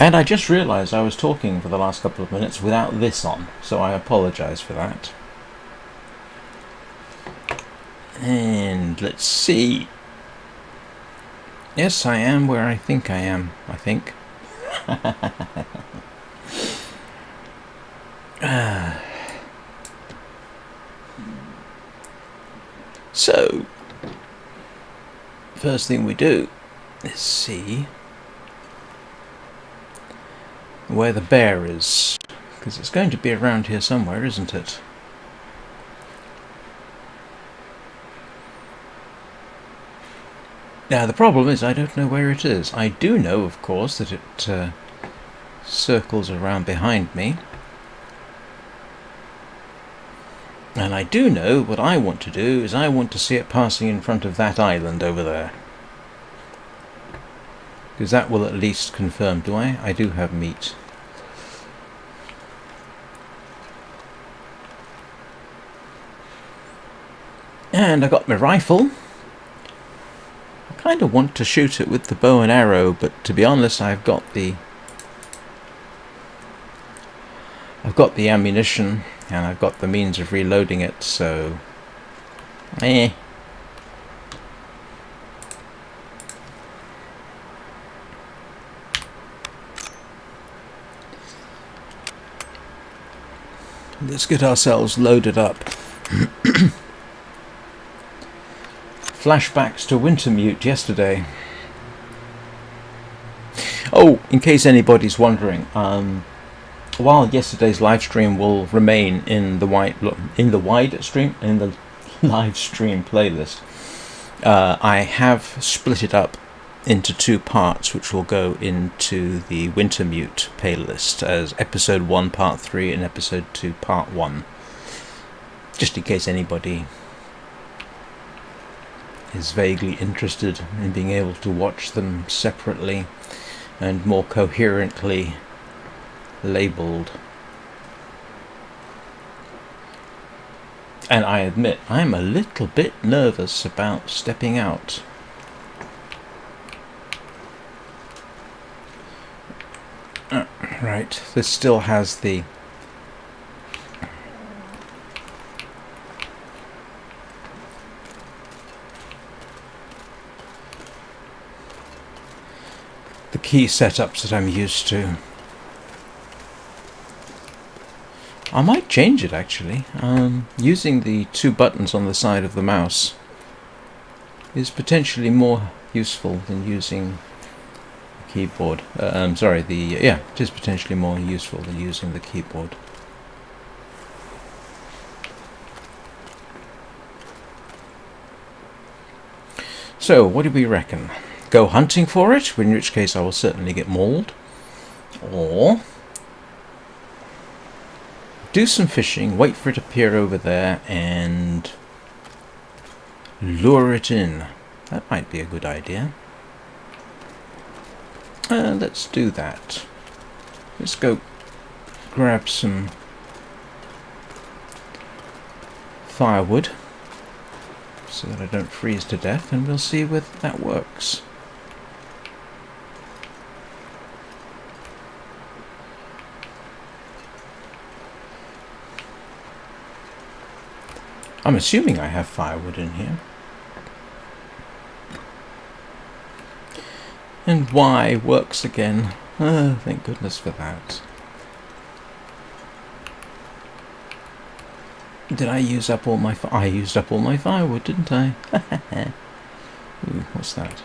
And I just realised I was talking for the last couple of minutes without this on, so I apologise for that. And let's see. Yes, I am where I think I am, I think. So, first thing we do is see where the bear is, because it's going to be around here somewhere, isn't it? Now the problem is I don't know where it is. I do know, of course, that it circles around behind me. And I do know what I want to do is I want to see it passing in front of that island over there. Because that will at least confirm. Do I? I do have meat. And I got my rifle. I kind of want to shoot it with the bow and arrow, but to be honest, I've got the ammunition and I've got the means of reloading it, so let's get ourselves loaded up. Flashbacks to Wintermute yesterday. Oh, in case anybody's wondering, while yesterday's live stream will remain in the live stream playlist, I have split it up into two parts, which will go into the Wintermute playlist as episode 1 part 3 and episode 2 part 1, just in case anybody is vaguely interested in being able to watch them separately and more coherently labelled. And I admit, I'm a little bit nervous about stepping out. Right, this still has the key setups that I'm used to. I might change it actually. Using the two buttons on the side of the mouse is potentially more useful than using the keyboard. It is potentially more useful than using the keyboard. So, what do we reckon? Go hunting for it, in which case I will certainly get mauled, or do some fishing, wait for it to appear over there, and lure it in. That might be a good idea. Let's do that. Let's go grab some firewood so that I don't freeze to death, and we'll see whether that works. I'm assuming I have firewood in here. And Y works again. Thank goodness for that. Did I use up all my I used up all my firewood, didn't I? Ooh, what's that?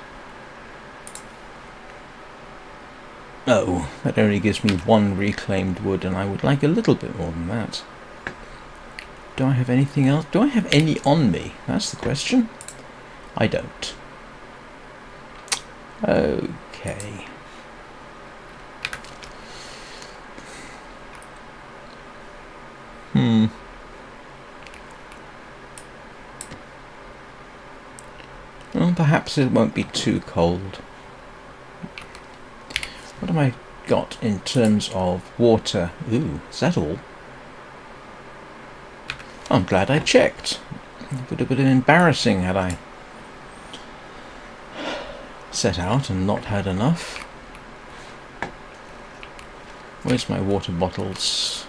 Oh, that only gives me 1 reclaimed wood, and I would like a little bit more than that. Do I have anything else? Do I have any on me? That's the question. I don't. Okay. Well, perhaps it won't be too cold. What have I got in terms of water? Ooh, is that all? I'm glad I checked. It would have been embarrassing had I set out and not had enough. Where's my water bottles?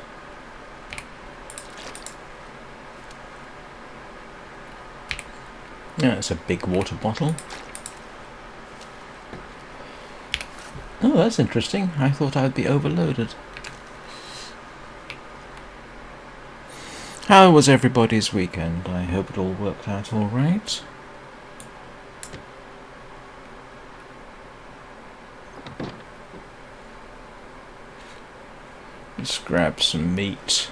Yeah, it's a big water bottle. Oh, that's interesting. I thought I'd be overloaded. How was everybody's weekend? I hope it all worked out all right. Let's grab some meat.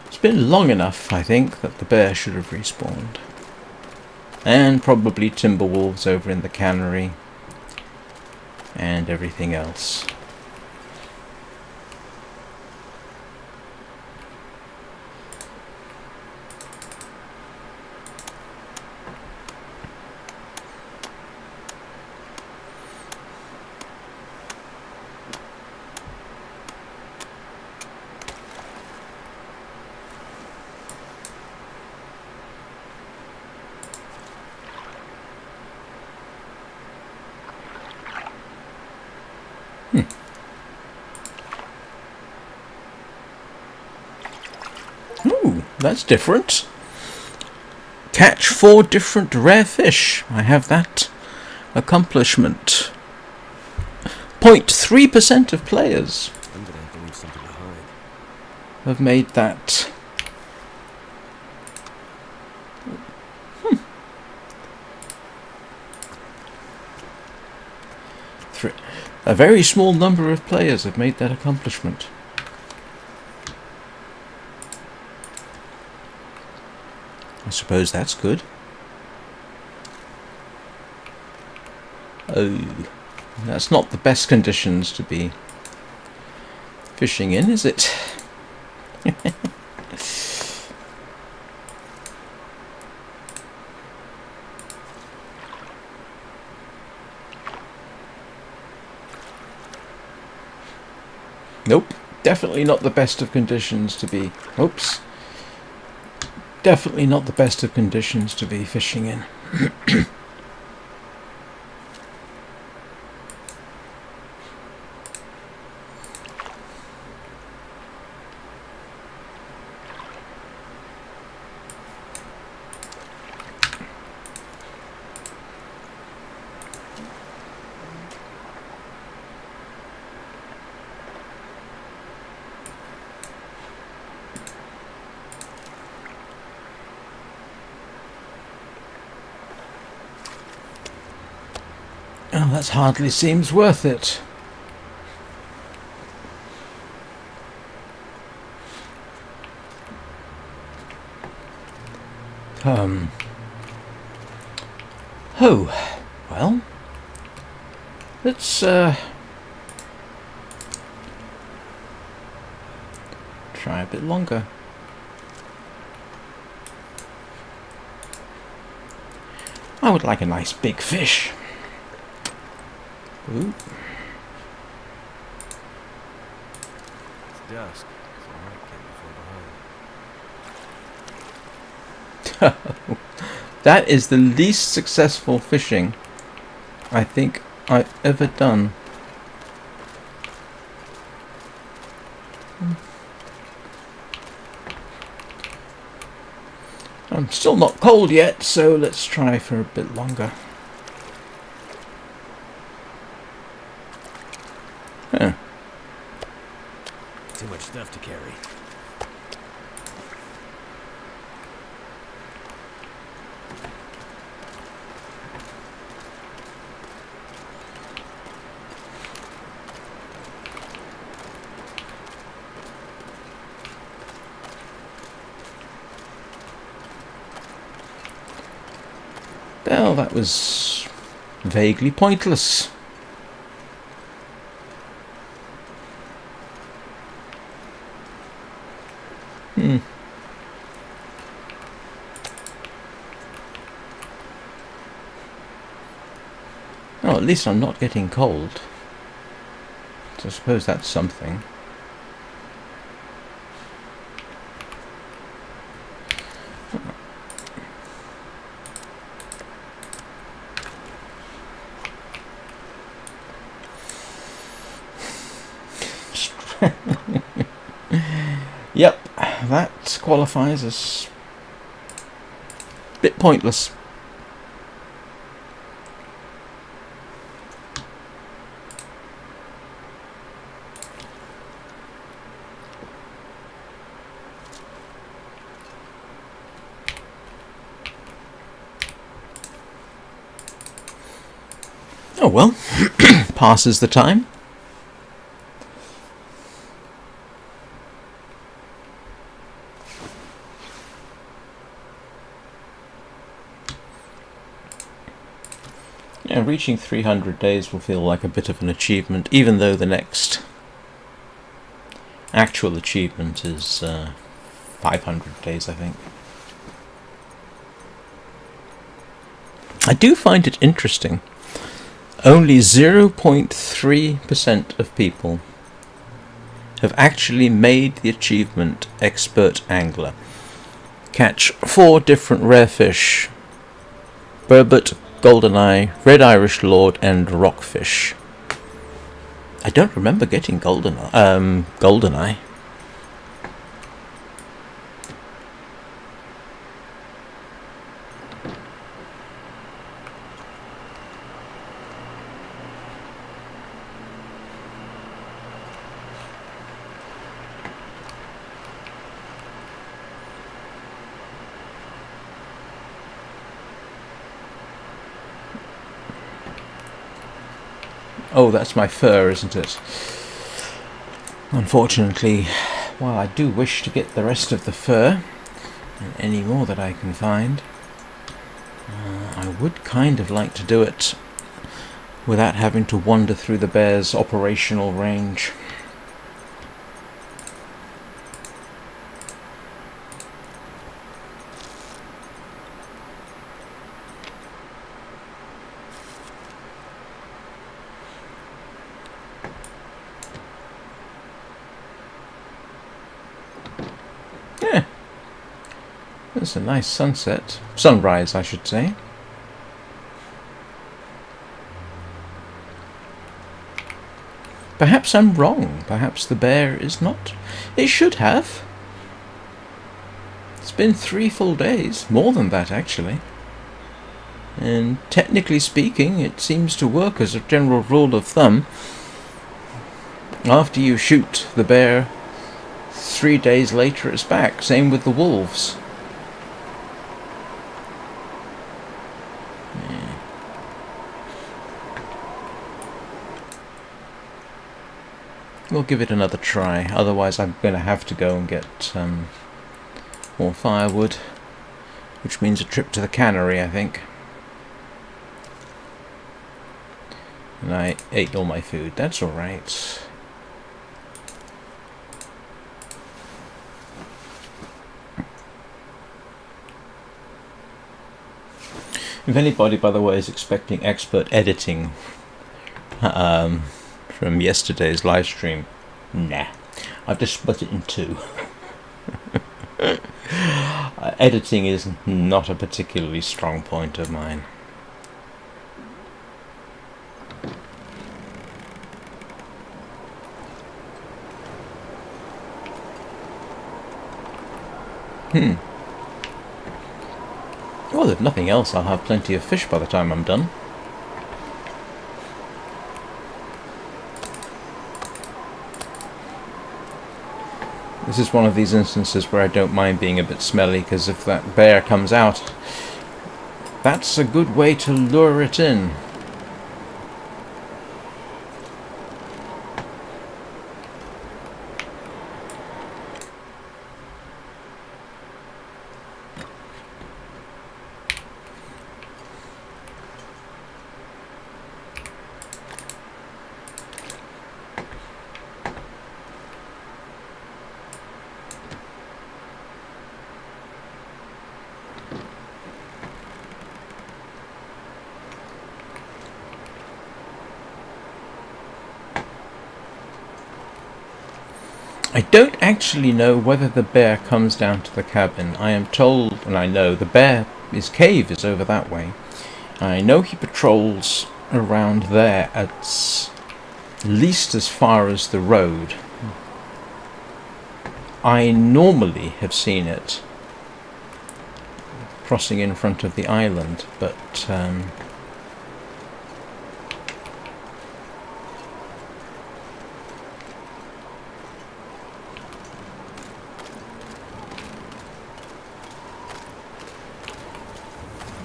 It's been long enough, I think, that the bear should have respawned. And probably timber wolves over in the cannery. And everything else. Ooh, that's different. Catch 4 different rare fish. I have that accomplishment. 0.3% of players I'm gonna have to leave something behind. have made that. A very small number of players have made that accomplishment. I suppose that's good. Oh, that's not the best conditions to be fishing in, is it? Nope, definitely not the best of conditions to be... Oops. Definitely not the best of conditions to be fishing in. Oh, that hardly seems worth it. Oh, well, let's try a bit longer. I would like a nice big fish. Ooh. It's dusk, so I might get before behind. That is the least successful fishing I think I've ever done. I'm still not cold yet, so let's try for a bit longer. Huh. Too much stuff to carry. Well, that was vaguely pointless. Oh, at least I'm not getting cold. So I suppose that's something. Yep, that qualifies as a bit pointless. Oh well, passes the time. Yeah, reaching 300 days will feel like a bit of an achievement, even though the next actual achievement is 500 days, I think. I do find it interesting. Only 0.3% of people have actually made the achievement Expert Angler. Catch 4 different rare fish: burbot, goldeneye, red Irish lord, and rockfish. I don't remember getting goldeneye. Oh, that's my fur, isn't it? Unfortunately, while I do wish to get the rest of the fur, and any more that I can find, I would kind of like to do it without having to wander through the bear's operational range. Yeah, that's a nice sunset. Sunrise, I should say. Perhaps I'm wrong. Perhaps the bear is not. It should have. It's been 3 full days. More than that, actually. And technically speaking, it seems to work as a general rule of thumb. After you shoot the bear, 3 days later it's back. Same with the wolves. We'll give it another try, otherwise I'm going to have to go and get more firewood, which means a trip to the cannery, I think. And I ate all my food, that's alright. If anybody, by the way, is expecting expert editing from yesterday's live stream, nah, I've just split it in 2. Editing is not a particularly strong point of mine. Well, if nothing else, I'll have plenty of fish by the time I'm done. This is one of these instances where I don't mind being a bit smelly, because if that bear comes out, that's a good way to lure it in. I don't actually know whether the bear comes down to the cabin. I am told, and I know, his cave is over that way. I know he patrols around there at least as far as the road. I normally have seen it crossing in front of the island, but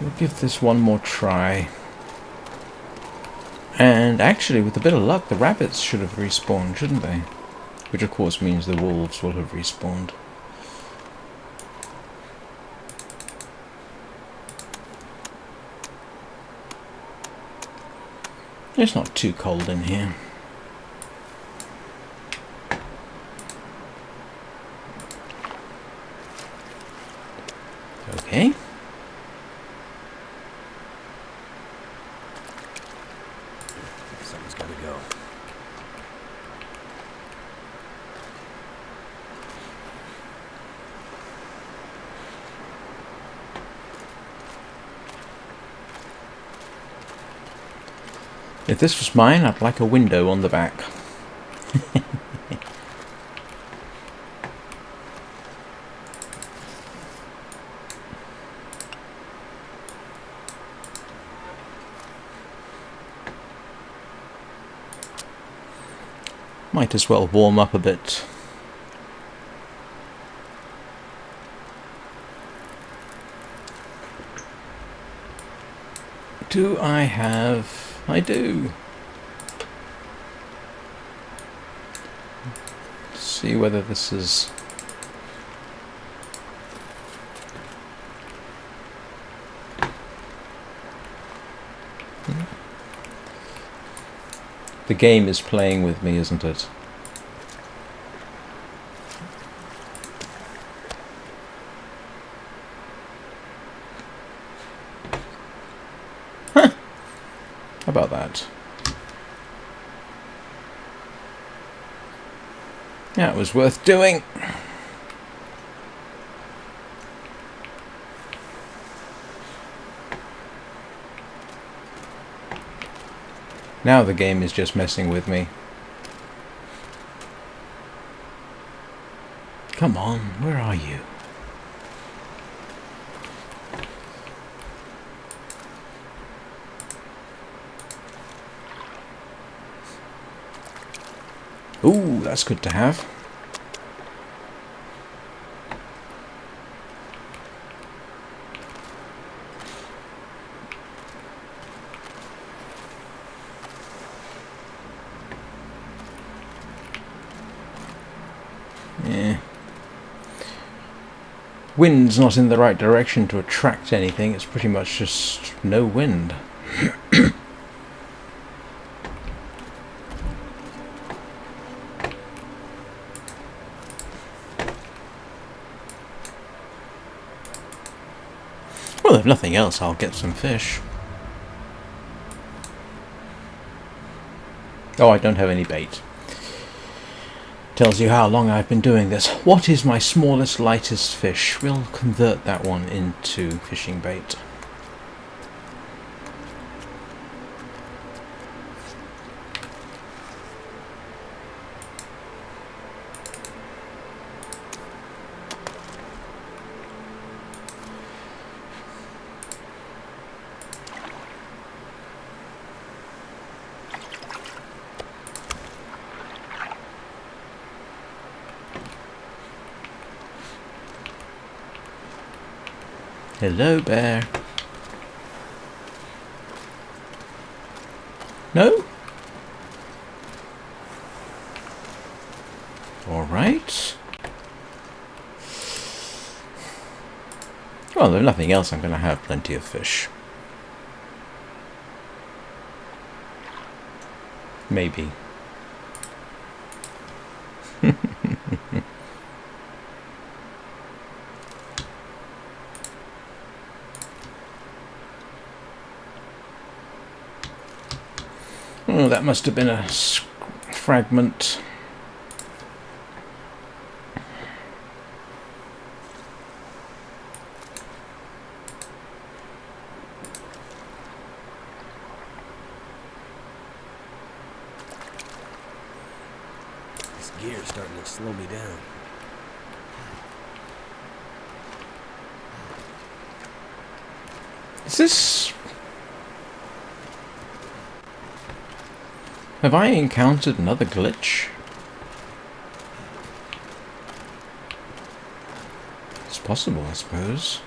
we'll give this one more try. And actually, with a bit of luck, the rabbits should have respawned, shouldn't they? Which of course means the wolves will have respawned. It's not too cold in here. Okay. Something's gotta go. If this was mine, I'd like a window on the back. Might as well warm up a bit. Do I have... I do. Let's see whether this is... The game is playing with me, isn't it? Huh. How about that? That was worth doing. Now the game is just messing with me. Come on, where are you? Ooh, that's good to have. Yeah. Wind's not in the right direction to attract anything. It's pretty much just no wind. Well, if nothing else, I'll get some fish. Oh, I don't have any bait. Tells you how long I've been doing this. What is my smallest, lightest fish? We'll convert that one into fishing bait. Hello, bear. No? Alright. Well, if nothing else, I'm going to have plenty of fish. Maybe. Oh, that must have been a fragment. gear's starting to slow me down. Is this... Have I encountered another glitch? It's possible, I suppose.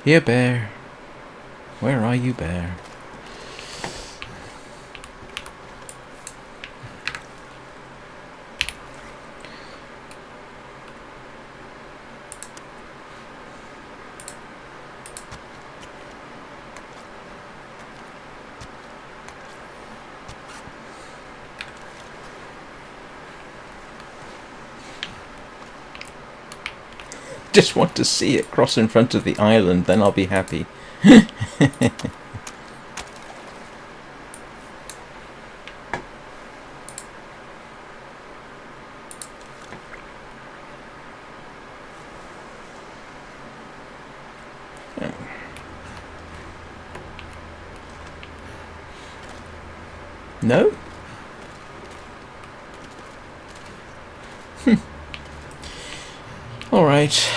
Here, bear. Where are you, bear? Just want to see it cross in front of the island, then I'll be happy. No? Alright.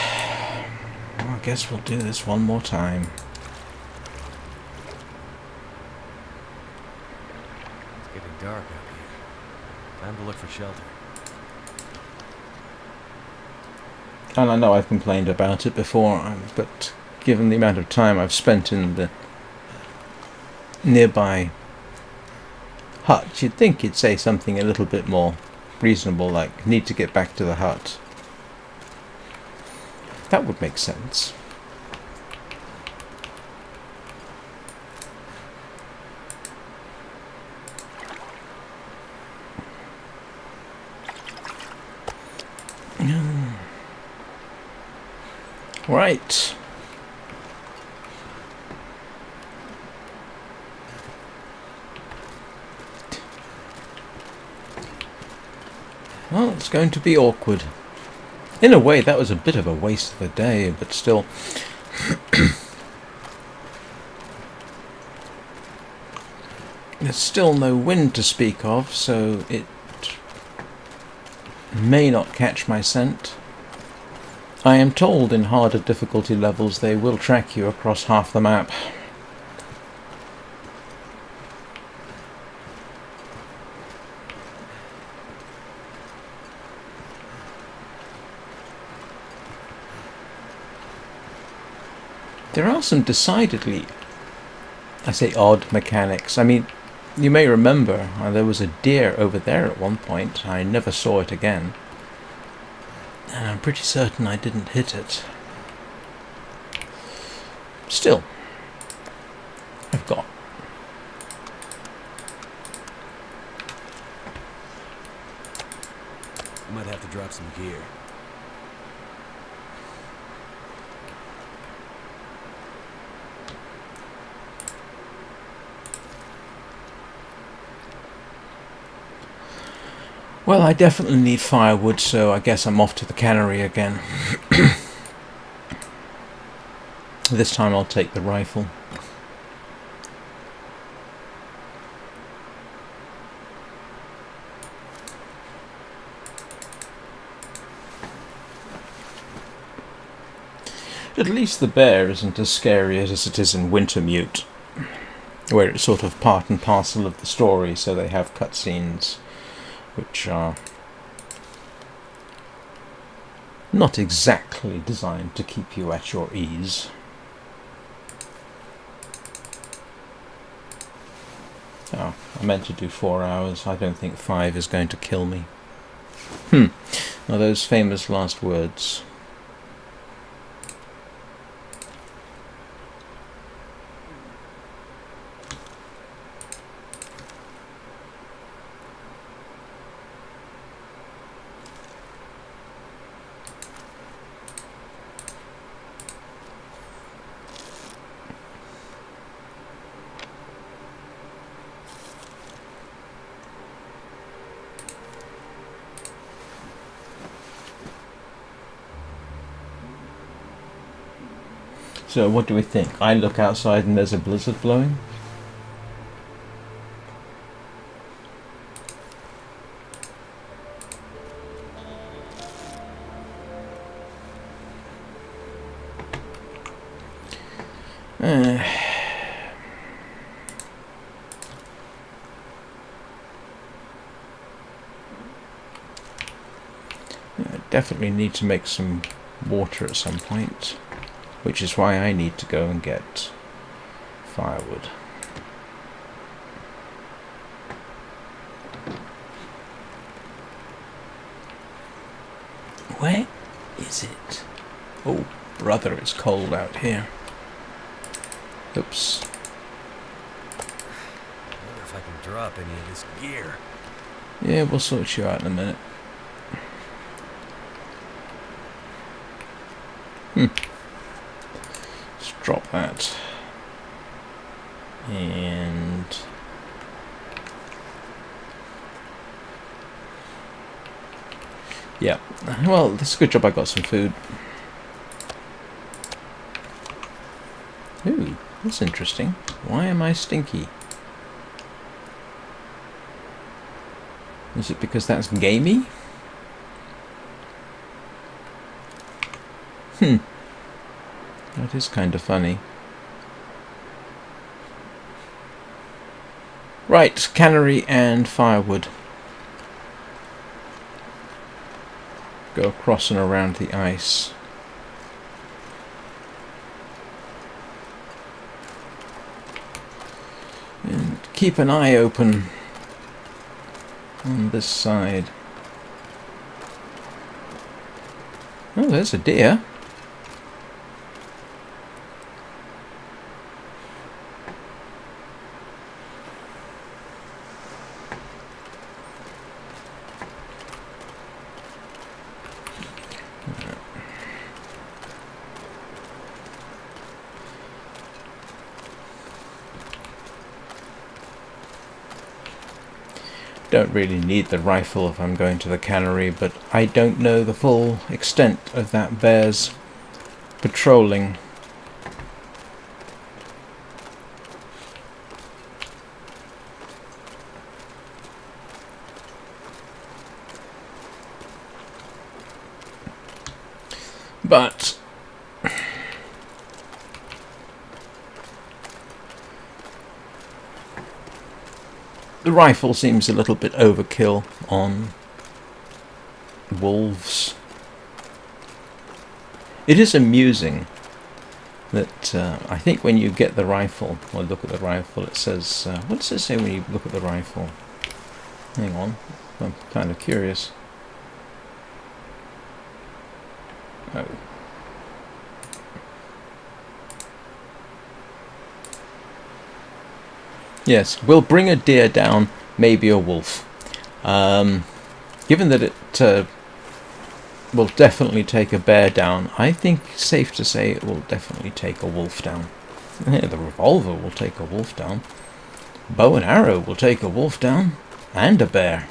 Well, I guess we'll do this one more time. It's getting dark out here. Time to look for shelter. And I know I've complained about it before, but given the amount of time I've spent in the nearby hut, you'd think it'd say something a little bit more reasonable, like, need to get back to the hut. That would make sense. Right. Well, it's going to be awkward. In a way, that was a bit of a waste of a day, but still. There's still no wind to speak of, so it may not catch my scent. I am told in harder difficulty levels they will track you across half the map. There are some decidedly, I say, odd mechanics. I mean, you may remember there was a deer over there at one point. I never saw it again. And I'm pretty certain I didn't hit it. Still, I've got. I might have to drop some gear. Well, I definitely need firewood, so I guess I'm off to the cannery again. This time I'll take the rifle. At least the bear isn't as scary as it is in Wintermute, where it's sort of part and parcel of the story, so they have cutscenes which are not exactly designed to keep you at your ease. Oh, I meant to do 4 hours. I don't think 5 is going to kill me. Now those famous last words. So what do we think? I look outside and there's a blizzard blowing? Definitely need to make some water at some point, which is why I need to go and get firewood. Where is it? Oh, brother, it's cold out here. Oops. I wonder if I can drop any of this gear. Yeah, we'll sort you out in a minute. Let's drop that. And yeah, well, it's a good job I got some food. Ooh, that's interesting. Why am I stinky? Is it because that's gamey? That is kind of funny. Right, cannery and firewood. Go across and around the ice. And keep an eye open on this side. Oh, there's a deer. Don't really need the rifle if I'm going to the cannery, but I don't know the full extent of that bear's patrolling. But the rifle seems a little bit overkill on wolves. It is amusing that I think when you get the rifle, or look at the rifle, it says, what does it say when you look at the rifle? Hang on, I'm kind of curious. Oh. Yes, we'll bring a deer down, maybe a wolf. Given that it will definitely take a bear down, I think it's safe to say it will definitely take a wolf down. Yeah, the revolver will take a wolf down. Bow and arrow will take a wolf down, and a bear.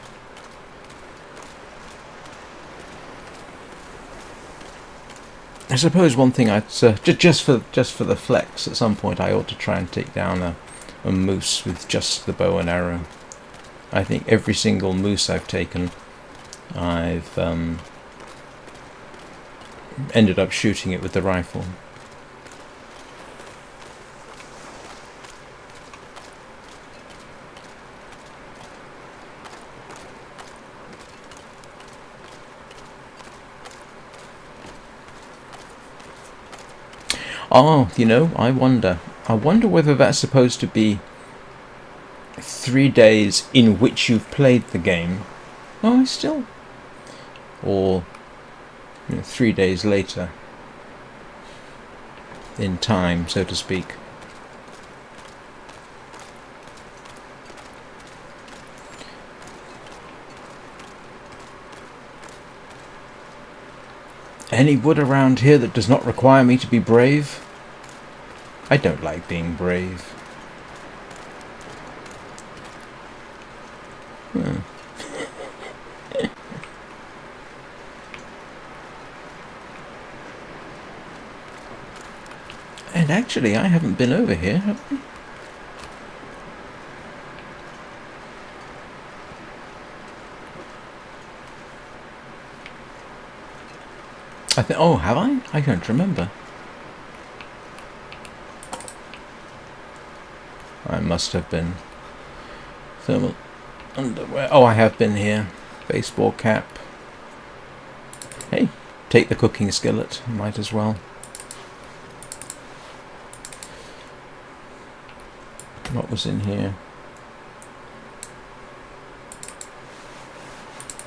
I suppose one thing I'd just for the flex, at some point I ought to try and take down a moose with just the bow and arrow. I think every single moose I've taken, I've ended up shooting it with the rifle. Oh, you know, I wonder whether that's supposed to be 3 days in which you've played the game. Oh, still. Or 3 days later. In time, so to speak. Any wood around here that does not require me to be brave? I don't like being brave. And actually, I haven't been over here, have I? Oh, have I? I don't remember. I must have been. Thermal underwear. Oh, I have been here. Baseball cap. Hey, take the cooking skillet. Might as well. What was in here?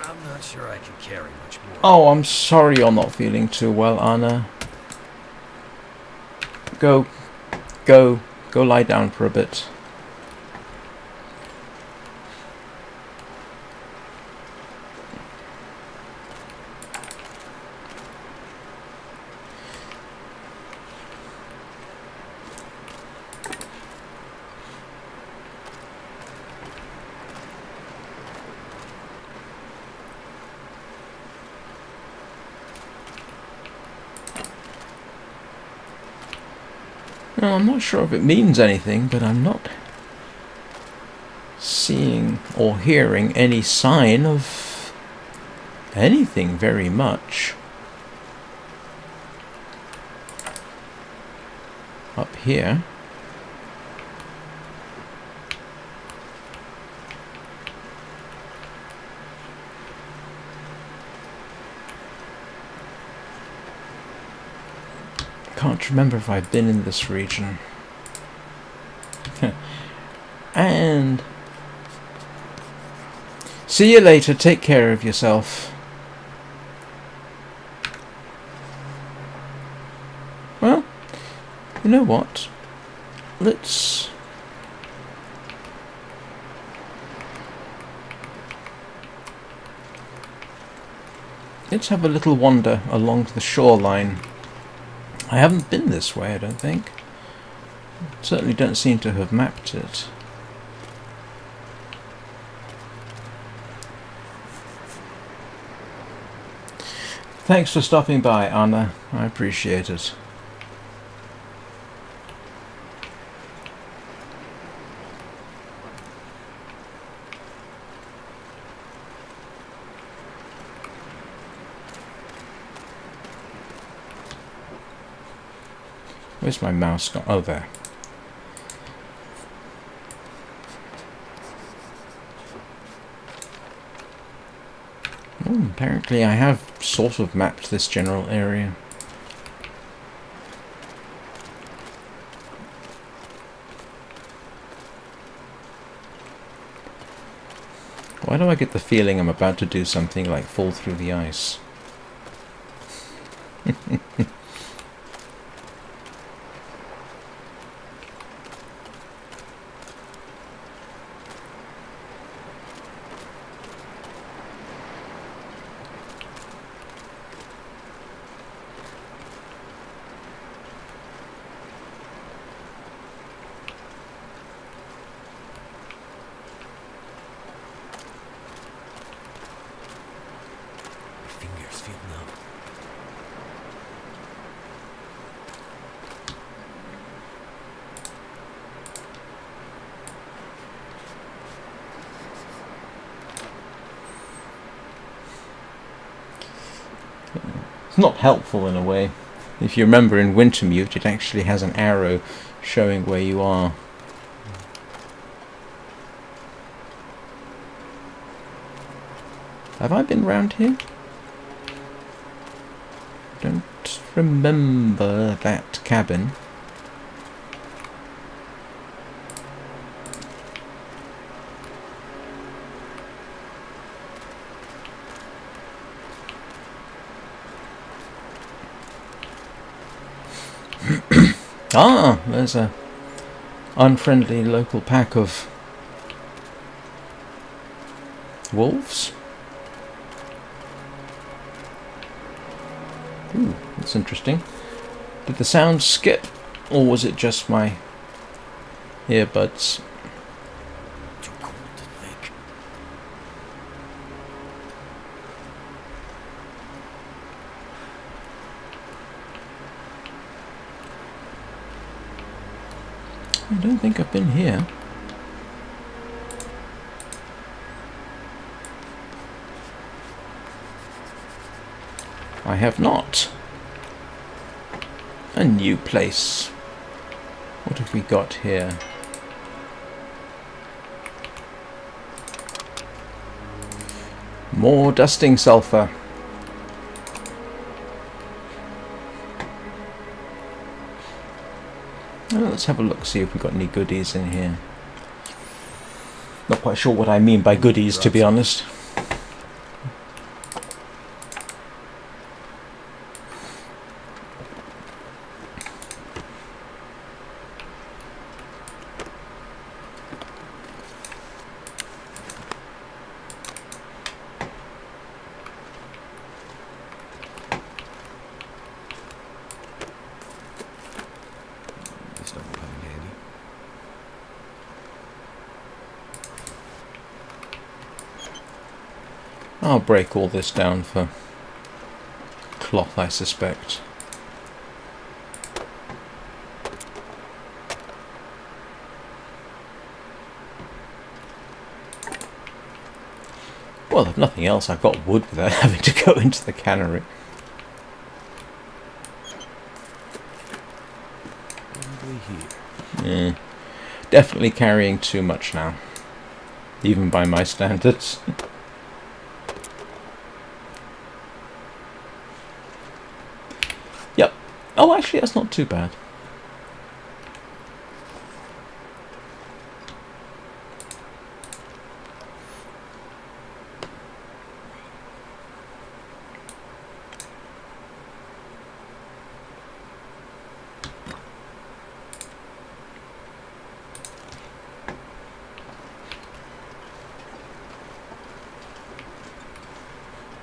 I'm not sure I can carry much more. Oh, I'm sorry you're not feeling too well, Anna. Go lie down for a bit. No, I'm not sure if it means anything, but I'm not seeing or hearing any sign of anything very much. Up here. Can't remember if I've been in this region. And see you later. Take care of yourself. Well, you know what? Let's have a little wander along the shoreline. I haven't been this way, I don't think. Certainly don't seem to have mapped it. Thanks for stopping by, Anna. I appreciate it. Where's my mouse gone? Oh, there. Oh, apparently I have sort of mapped this general area. Why do I get the feeling I'm about to do something like fall through the ice? Fingers feel numb. It's not helpful in a way. If you remember in Wintermute, it actually has an arrow showing where you are. Have I been round here? Don't remember that cabin. Ah, there's a unfriendly local pack of wolves. Ooh, that's interesting. Did the sound skip, or was it just my earbuds? Too cold to think. I don't think I've been here. I have not. A new place. What have we got here? More dusting sulfur. Let's have a look, see if we've got any goodies in here. Not quite sure what I mean by goodies, to be honest. This stuff will come in handy. I'll break all this down for cloth, I suspect. Well, if nothing else, I've got wood without having to go into the cannery. Yeah, definitely carrying too much now, even by my standards. Yep. Oh, actually, that's not too bad.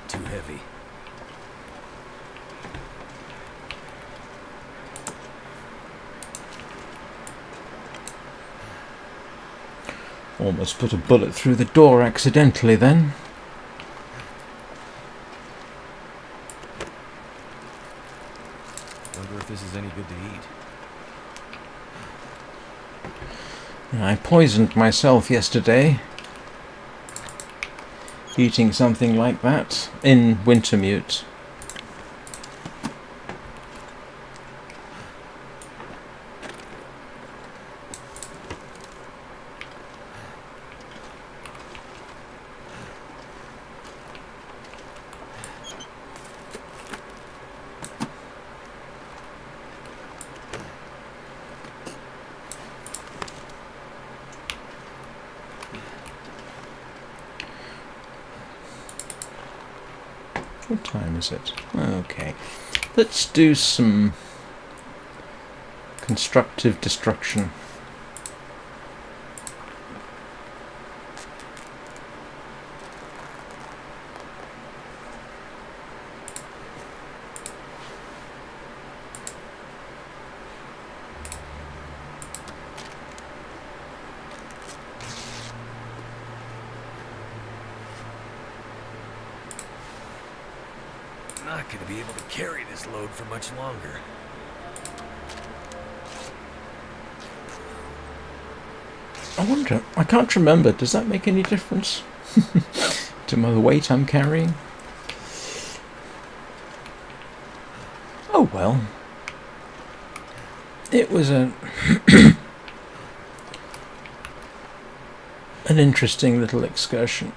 Too heavy. Almost put a bullet through the door accidentally then. Wonder if this is any good to eat. I poisoned myself yesterday eating something like that in Wintermute. What time is it? Okay. Let's do some constructive destruction. Not gonna be able to carry this load for much longer. I wonder, I can't remember, does that make any difference to the weight I'm carrying? Oh well. It was an interesting little excursion.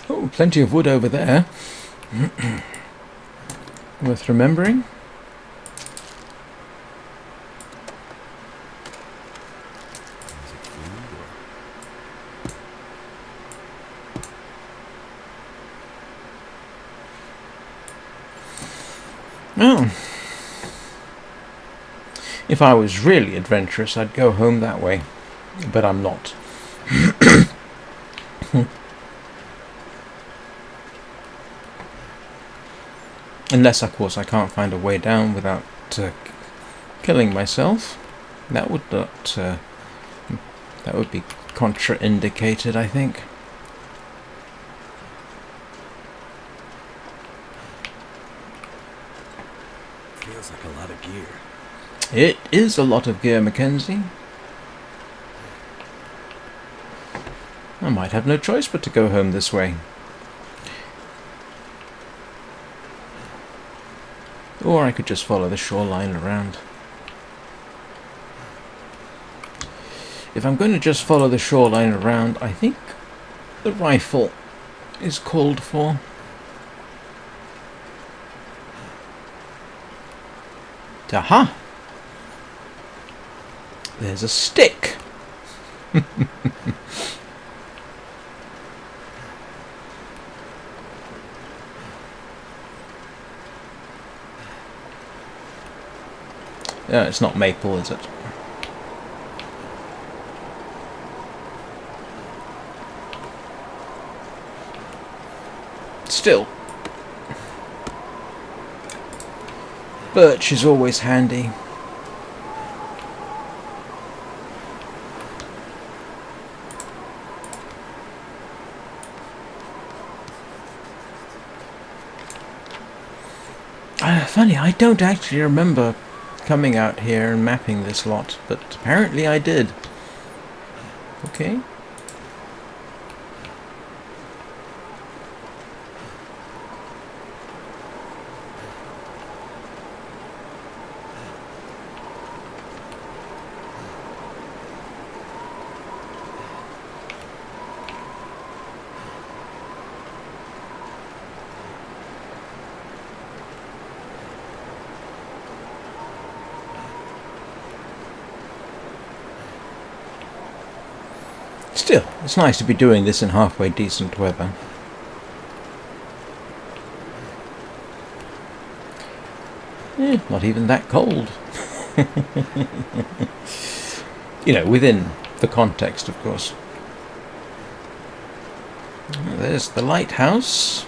Oh, plenty of wood over there. Worth remembering. Is it food or... Oh. If I was really adventurous, I'd go home that way. But I'm not. Unless, of course, I can't find a way down without killing myself. That would not. That would be contraindicated, I think. Feels like a lot of gear. It is a lot of gear, Mackenzie. I might have no choice but to go home this way. Or I could just follow the shoreline around. If I'm going to just follow the shoreline around, I think the rifle is called for. Aha! There's a stick! It's not maple, is it? Still, birch is always handy. Funny, I don't actually remember coming out here and mapping this lot, but apparently I did. Okay. Still, it's nice to be doing this in halfway decent weather. Not even that cold. You know, within the context, of course. There's the lighthouse.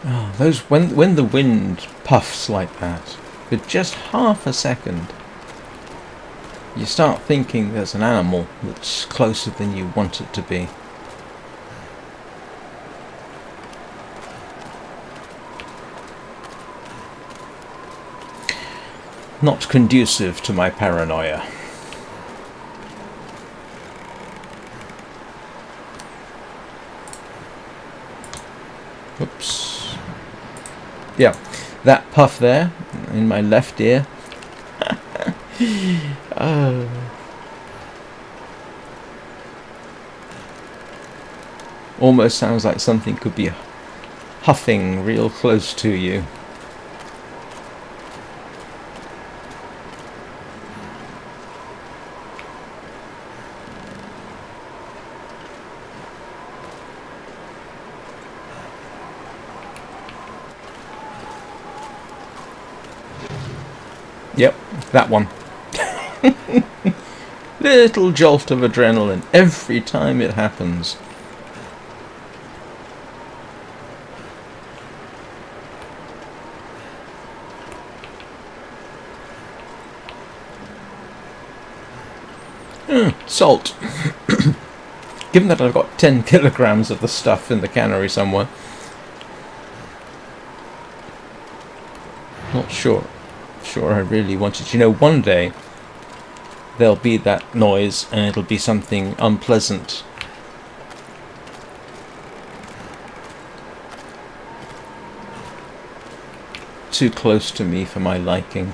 Oh, those when the wind puffs like that, for just half a second, you start thinking there's an animal that's closer than you want it to be. Not conducive to my paranoia. Oops. Yeah, that puff there in my left ear. Almost sounds like something could be huffing real close to you. Yep, that one. Little jolt of adrenaline every time it happens. Salt. Given that I've got 10 kilograms of the stuff in the cannery somewhere. Not sure I really want it. You know, one day there'll be that noise and it'll be something unpleasant. Too close to me for my liking.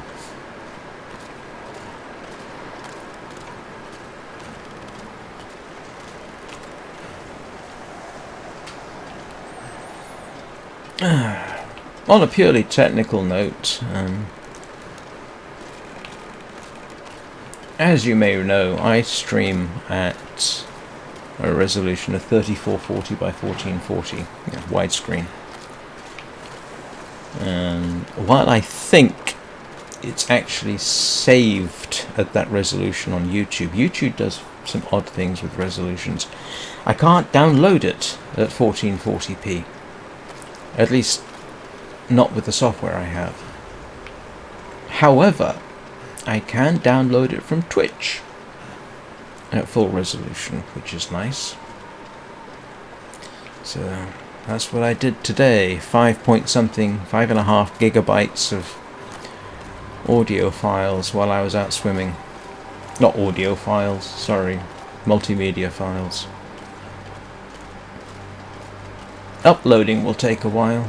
On a purely technical note, as you may know, I stream at a resolution of 3440 by 1440, widescreen. And while I think it's actually saved at that resolution on YouTube, YouTube does some odd things with resolutions. I can't download it at 1440p, at least not with the software I have. However, I can download it from Twitch at full resolution, which is nice. So that's what I did today. 5.5 gigabytes of audio files while I was out swimming. Not audio files, sorry, multimedia files. Uploading will take a while.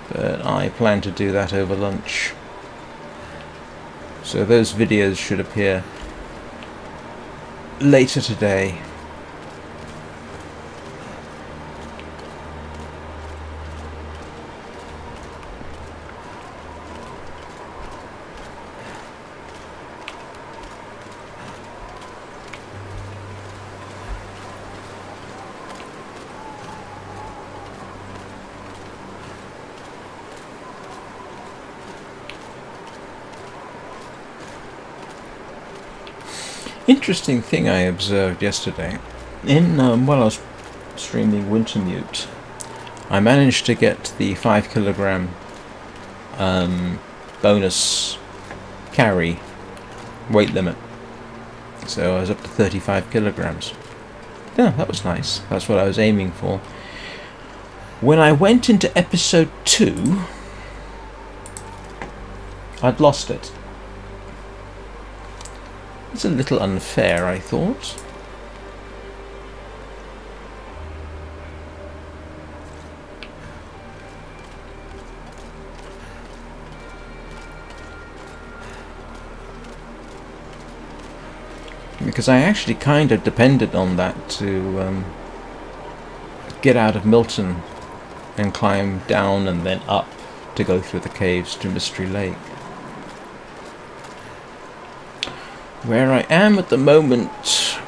But I plan to do that over lunch. So those videos should appear later today. Interesting thing I observed yesterday. While I was streaming Wintermute, I managed to get the 5 kilogram bonus carry weight limit. So I was up to 35 kilograms. Yeah, that was nice. That's what I was aiming for. When I went into episode 2, I'd lost it. It's a little unfair, I thought. Because I actually kind of depended on that to get out of Milton and climb down and then up to go through the caves to Mystery Lake. Where I am at the moment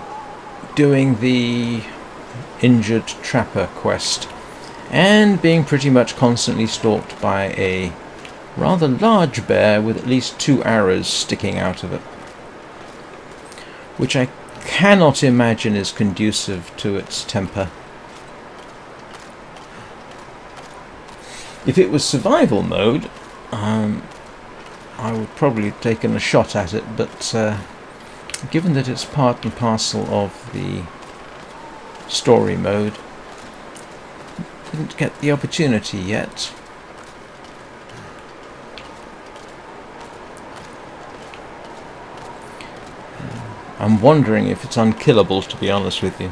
doing the injured trapper quest and being pretty much constantly stalked by a rather large bear with at least 2 arrows sticking out of it, which I cannot imagine is conducive to its temper. If it was survival mode, I would probably have taken a shot at it, but given that it's part and parcel of the story mode, didn't get the opportunity yet. I'm wondering if it's unkillable, to be honest with you.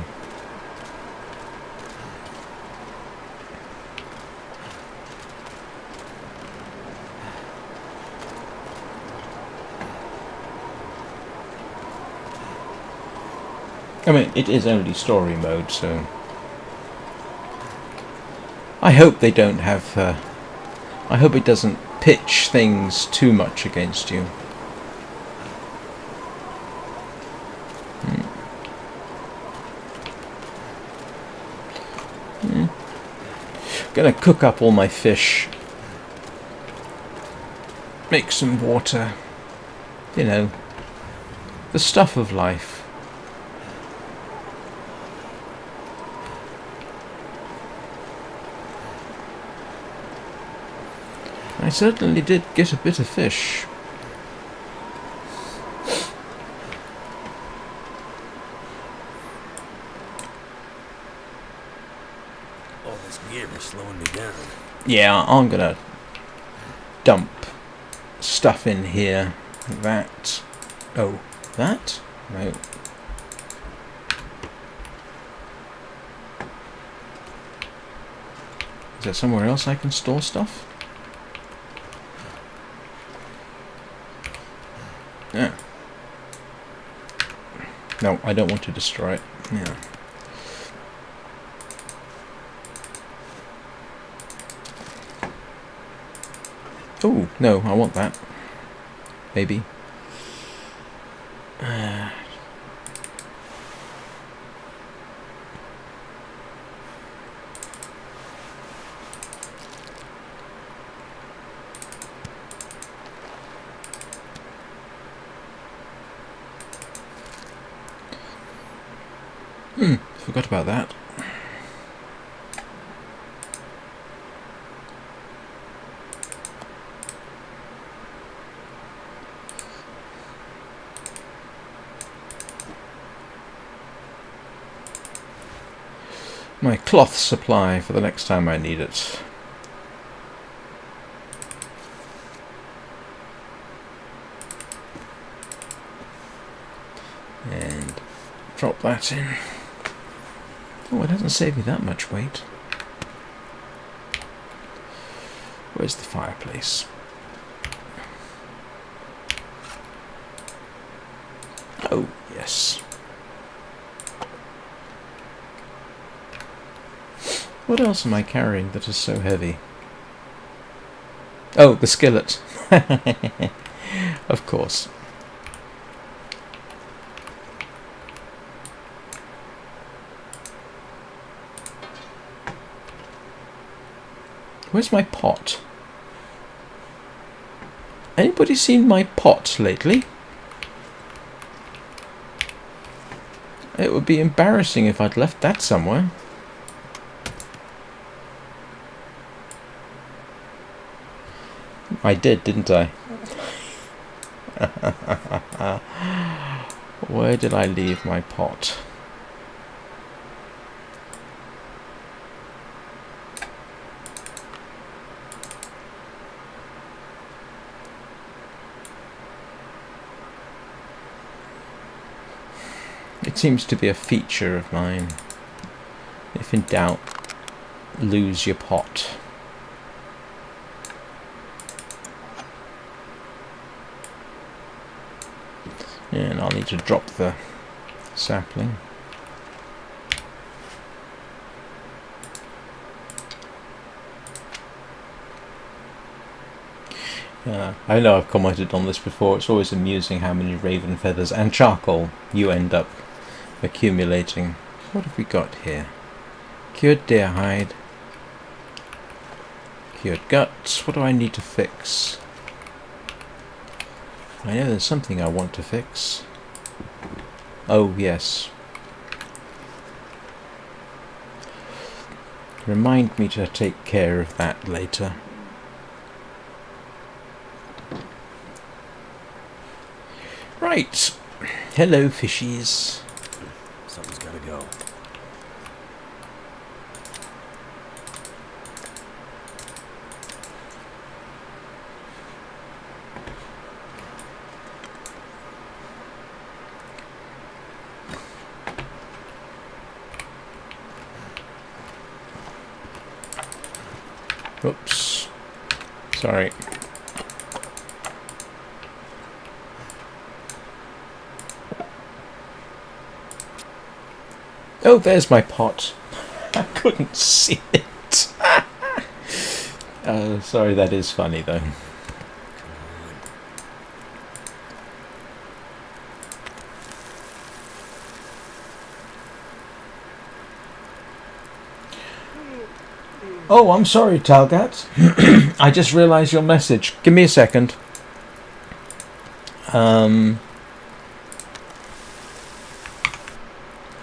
I mean, it is only story mode, so I hope they don't have I hope it doesn't pitch things too much against you. Gonna cook up all my fish, make some water, you know, the stuff of life. I certainly did get a bit of fish. All this gear is slowing me down. Yeah, I'm gonna dump stuff in here. That. Oh, that? No. Is there somewhere else I can store stuff? Yeah. No, I don't want to destroy it. Yeah. Oh, no, I want that. Maybe. Forgot about that. my cloth supply for the next time I need it. And drop that in. Oh, it doesn't save me that much weight. Where's the fireplace? Oh, yes. What else am I carrying that is so heavy? Oh, the skillet. Of course. Where's my pot? Anybody seen my pot lately? It would be embarrassing if I'd left that somewhere. I did, didn't I? Where did I leave my pot? It seems to be a feature of mine. If in doubt, lose your pot. And I'll need to drop the sapling. I know I've commented on this before. It's always amusing how many raven feathers and charcoal you end up accumulating. What have we got here? Cured deer hide. Cured guts. What do I need to fix? I know there's something I want to fix. Oh, yes. Remind me to take care of that later. Right. Hello, fishies. Something's gotta go. Oops. Sorry. Oh, there's my pot. I couldn't see it. Sorry, that is funny though. Oh, I'm sorry, Talgat. I just realised your message. Give me a second.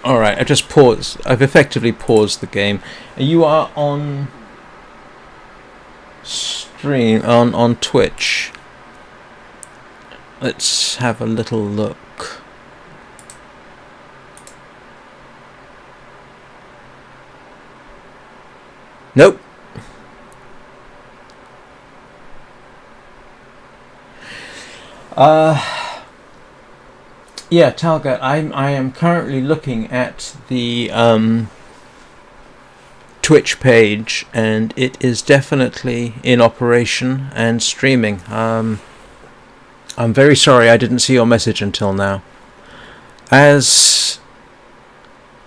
Alright, I just paused. I've effectively paused the game. You are on stream, on Twitch. Let's have a little look. Nope. Yeah, Talgat, I am currently looking at the Twitch page, and it is definitely in operation and streaming. I'm very sorry I didn't see your message until now. As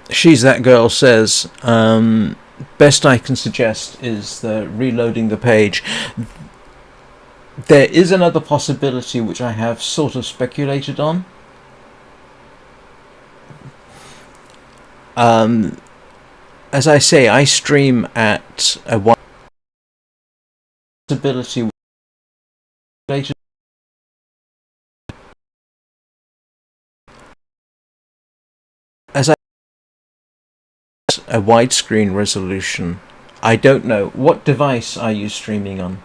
She's That Girl says, best I can suggest is reloading the page. There is another possibility which I have sort of speculated on. As I say, I stream at a possibility as I a widescreen resolution. I don't know. What device are you streaming on?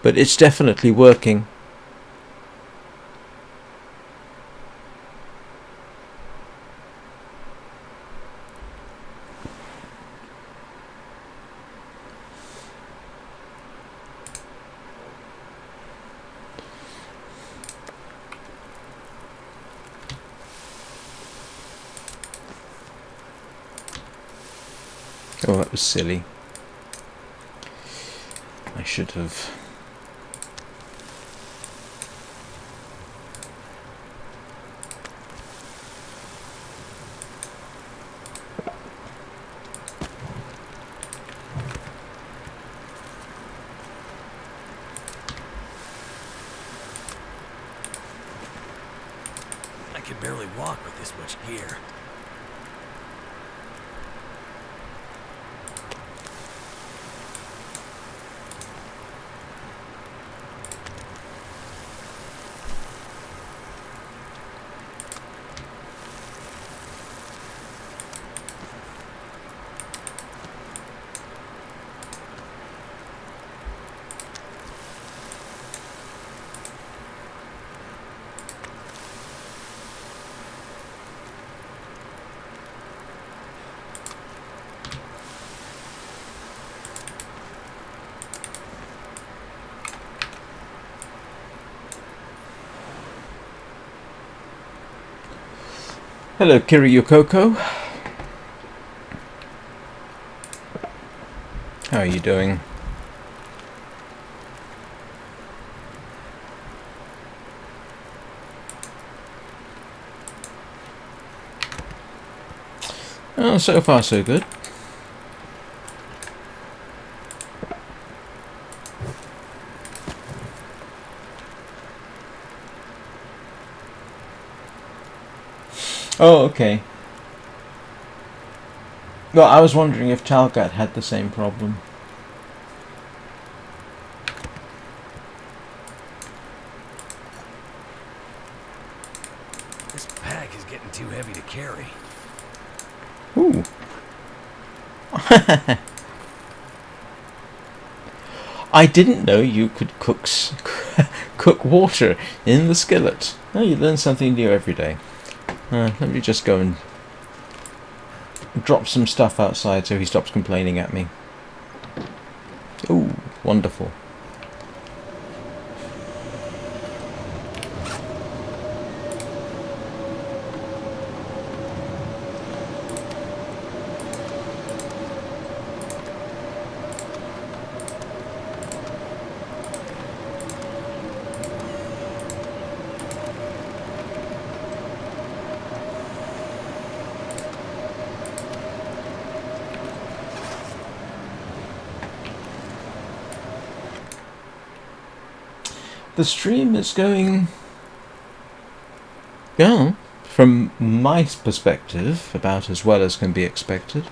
But it's definitely working. Oh, that was silly. I should have... I can barely walk with this much gear. Hello, Kiryukoko. How are you doing? Oh, so far so good. Oh, okay. Well, I was wondering if Talgat had the same problem. This pack is getting too heavy to carry. Ooh. I didn't know you could cook water in the skillet. Oh, you learn something new every day. Let me just go and drop some stuff outside so he stops complaining at me. Ooh, wonderful. The stream is going, yeah, from my perspective, about as well as can be expected.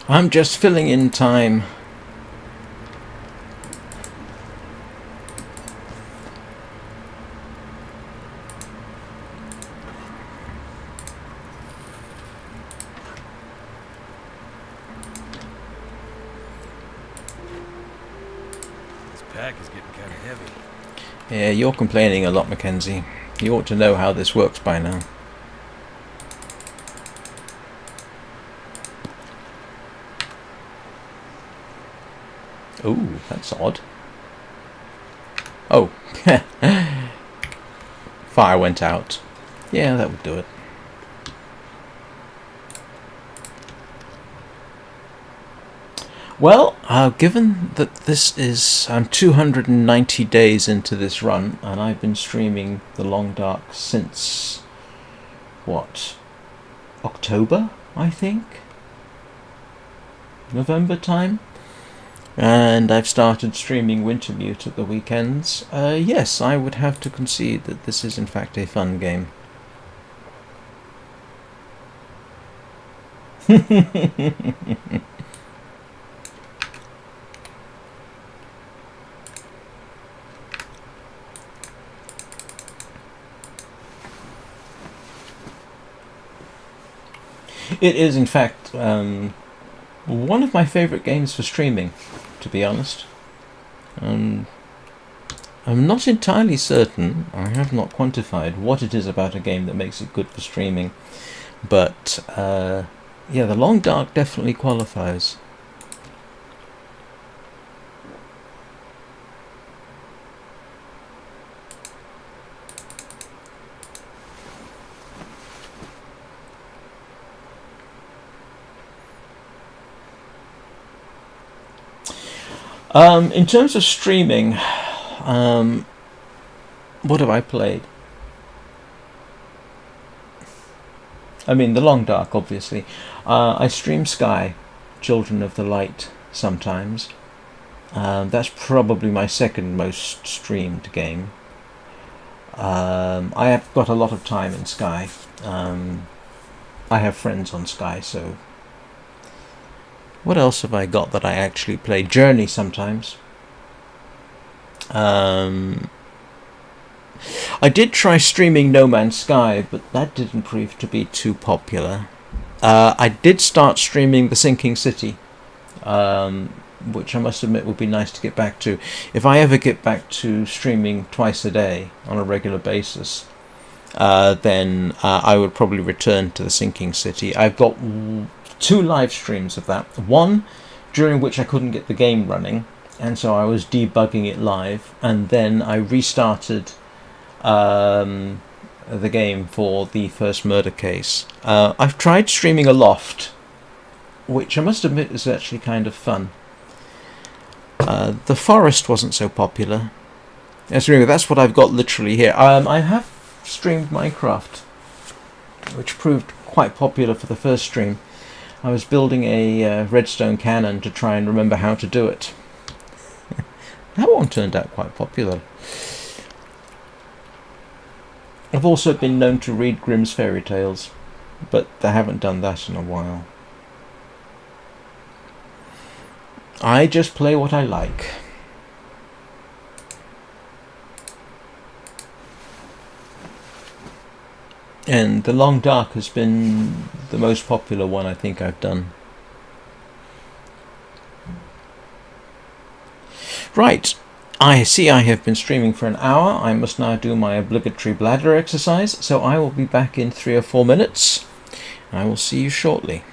I'm just filling in time. This pack is getting kind of heavy. Yeah, you're complaining a lot, Mackenzie. You ought to know how this works by now. Ooh, that's odd. Oh, fire went out. Yeah, that would do it. Well, given that this is... I'm 290 days into this run, and I've been streaming The Long Dark since... what? October, I think? November time? And I've started streaming Wintermute at the weekends. Yes, I would have to concede that this is in fact a fun game. It is in fact one of my favourite games for streaming, to be honest. Um, I'm not entirely certain. I have not quantified what it is about a game that makes it good for streaming, but yeah, the Long Dark definitely qualifies. In terms of streaming, um, what have I played? I mean, The Long Dark, obviously. I stream Sky, Children of the Light, sometimes. That's probably my second most streamed game. I have got a lot of time in Sky. I have friends on Sky, so. What else have I got that I actually play? Journey sometimes. Um, I did try streaming No Man's Sky, but that didn't prove to be too popular. I did start streaming The Sinking City, um, which I must admit would be nice to get back to. If I ever get back to streaming twice a day on a regular basis, then I would probably return to The Sinking City. I've got two live streams of that. One during which I couldn't get the game running, and so I was debugging it live, and then I restarted the game for the first murder case. I've tried streaming Aloft, which I must admit is actually kind of fun. The Forest wasn't so popular. That's what I've got literally here. I have streamed Minecraft, which proved quite popular for the first stream. I was building a redstone cannon to try and remember how to do it. That one turned out quite popular. I've also been known to read Grimm's fairy tales, but I haven't done that in a while. I just play what I like. And The Long Dark has been the most popular one I think I've done. Right, I see I have been streaming for an hour. I must now do my obligatory bladder exercise, so I will be back in 3 or 4 minutes. I will see you shortly.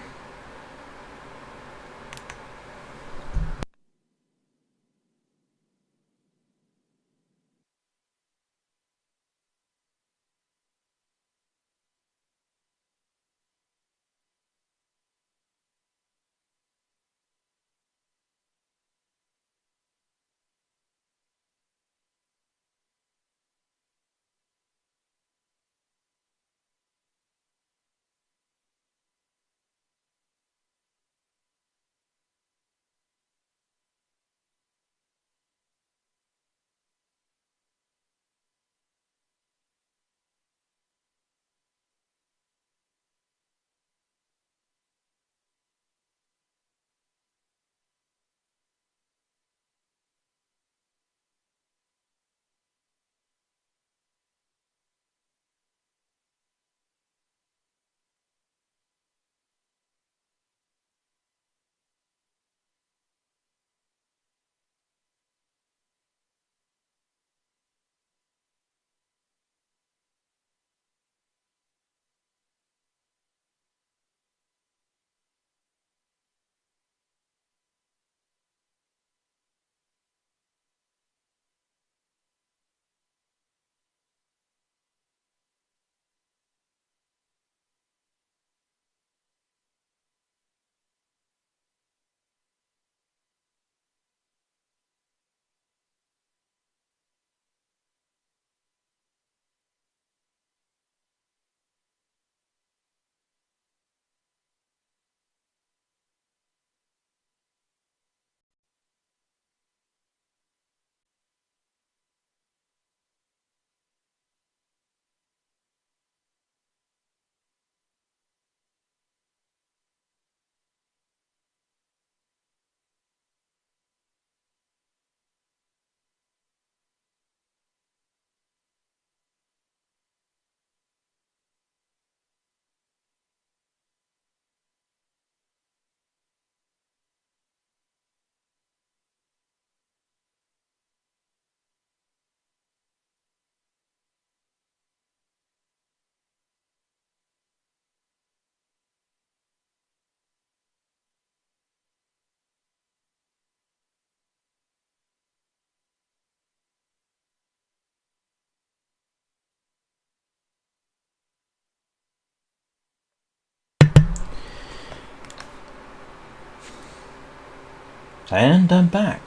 And I'm back.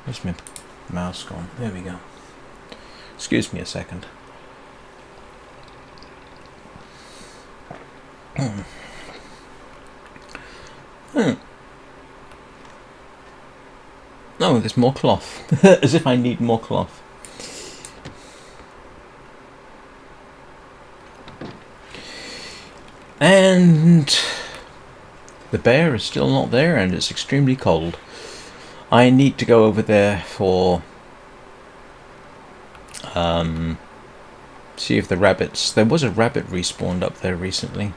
Where's my mouse gone? There we go. Excuse me a second. Oh, there's more cloth. As if I need more cloth. And the bear is still not there, and it's extremely cold. I need to go over there for see if the rabbits. There was a rabbit respawned up there recently.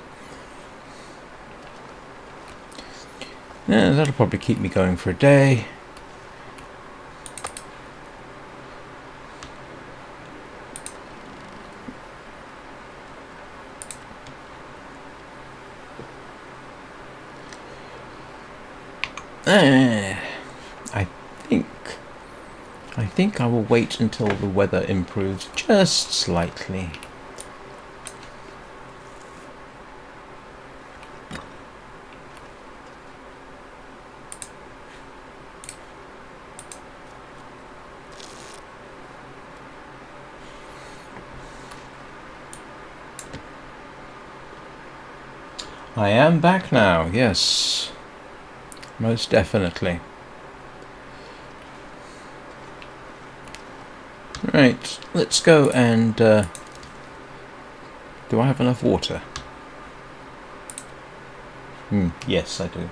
Yeah, that'll probably keep me going for a day. I think I will wait until the weather improves just slightly. I am back now, yes. Most definitely. Right, let's go and... do I have enough water? Yes, I do.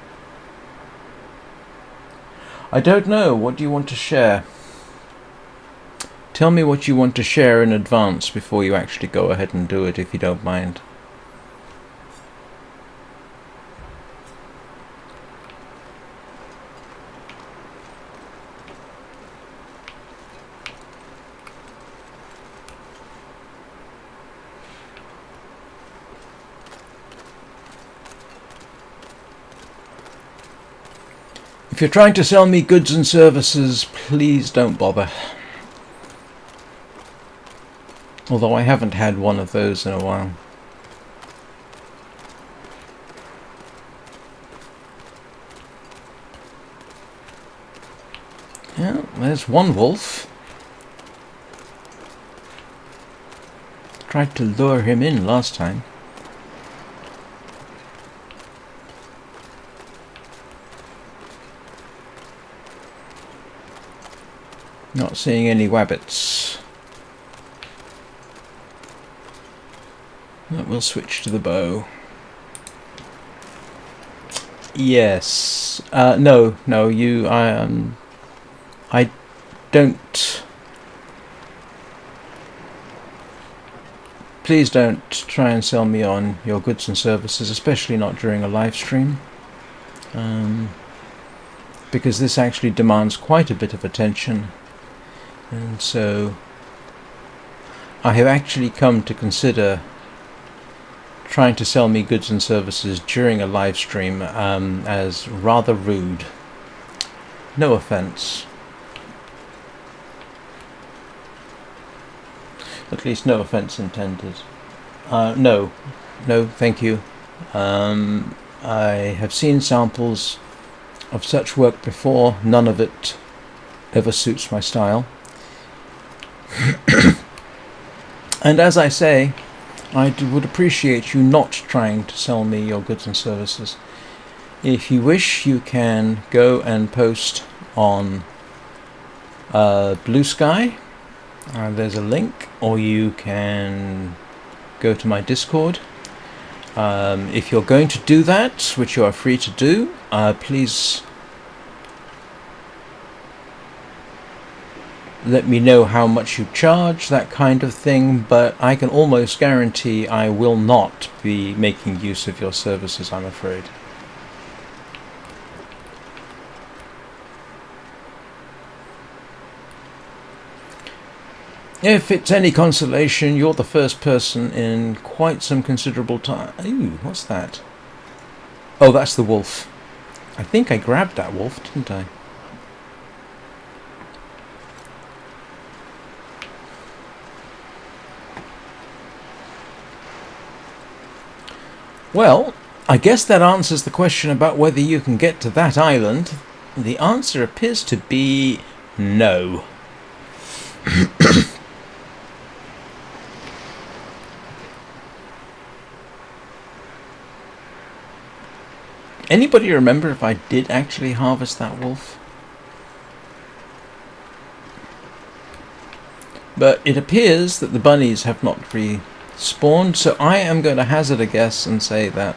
I don't know, what do you want to share? Tell me what you want to share in advance before you actually go ahead and do it, if you don't mind. If you're trying to sell me goods and services, please don't bother. Although I haven't had one of those in a while. Yeah, there's one wolf. Tried to lure him in last time. Not seeing any wabbits. We'll switch to the bow. Yes. No, you. I don't. Please don't try and sell me on your goods and services, especially not during a live stream. Because this actually demands quite a bit of attention. And so I have actually come to consider trying to sell me goods and services during a live stream as rather rude. No offense. At least no offense intended. No, thank you. I have seen samples of such work before. None of it ever suits my style. And as I say, I would appreciate you not trying to sell me your goods and services. If you wish, you can go and post on Blue Sky. There's a link, or you can go to my Discord. If you're going to do that, which you are free to do, please let me know how much you charge, that kind of thing, but I can almost guarantee I will not be making use of your services, I'm afraid. If it's any consolation, you're the first person in quite some considerable time. Ooh, what's that? Oh, that's the wolf. I think I grabbed that wolf, didn't I? Well, I guess that answers the question about whether you can get to that island. The answer appears to be no. Anybody remember if I did actually harvest that wolf? But it appears that the bunnies have not respawned, so I am going to hazard a guess and say that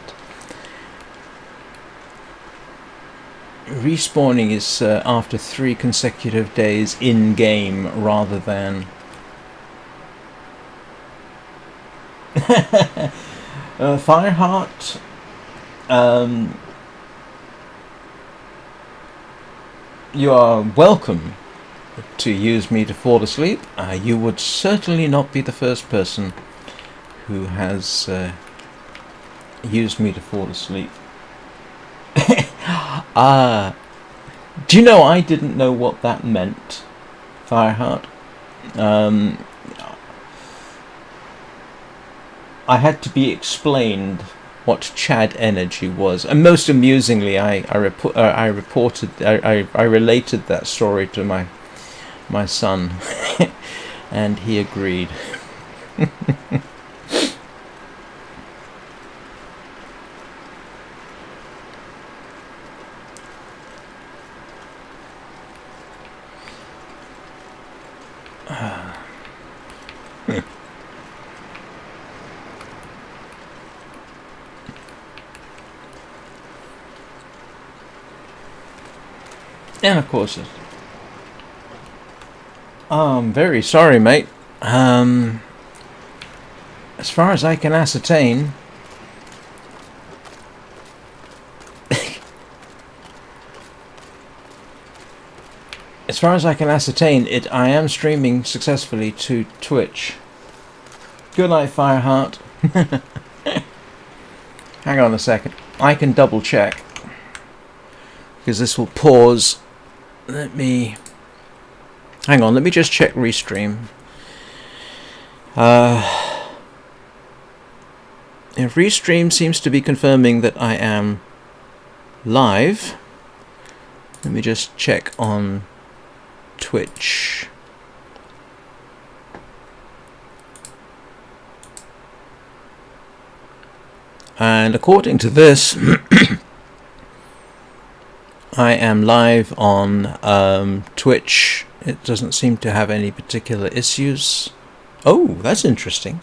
respawning is after 3 consecutive days in-game rather than... Fireheart, you are welcome to use me to fall asleep. You would certainly not be the first person who has used me to fall asleep. Do you know I didn't know what that meant, Fireheart? I had to be explained what Chad energy was, and most amusingly, I related that story to my son, and he agreed. And of course, I'm very sorry, mate. As far as I can ascertain, I am streaming successfully to Twitch. Good night, Fireheart. Hang on a second. I can double check, because this will pause. Hang on, let me just check Restream. If Restream seems to be confirming that I am live, let me just check on Twitch. And according to this, I am live on Twitch. It doesn't seem to have any particular issues. Oh, that's interesting.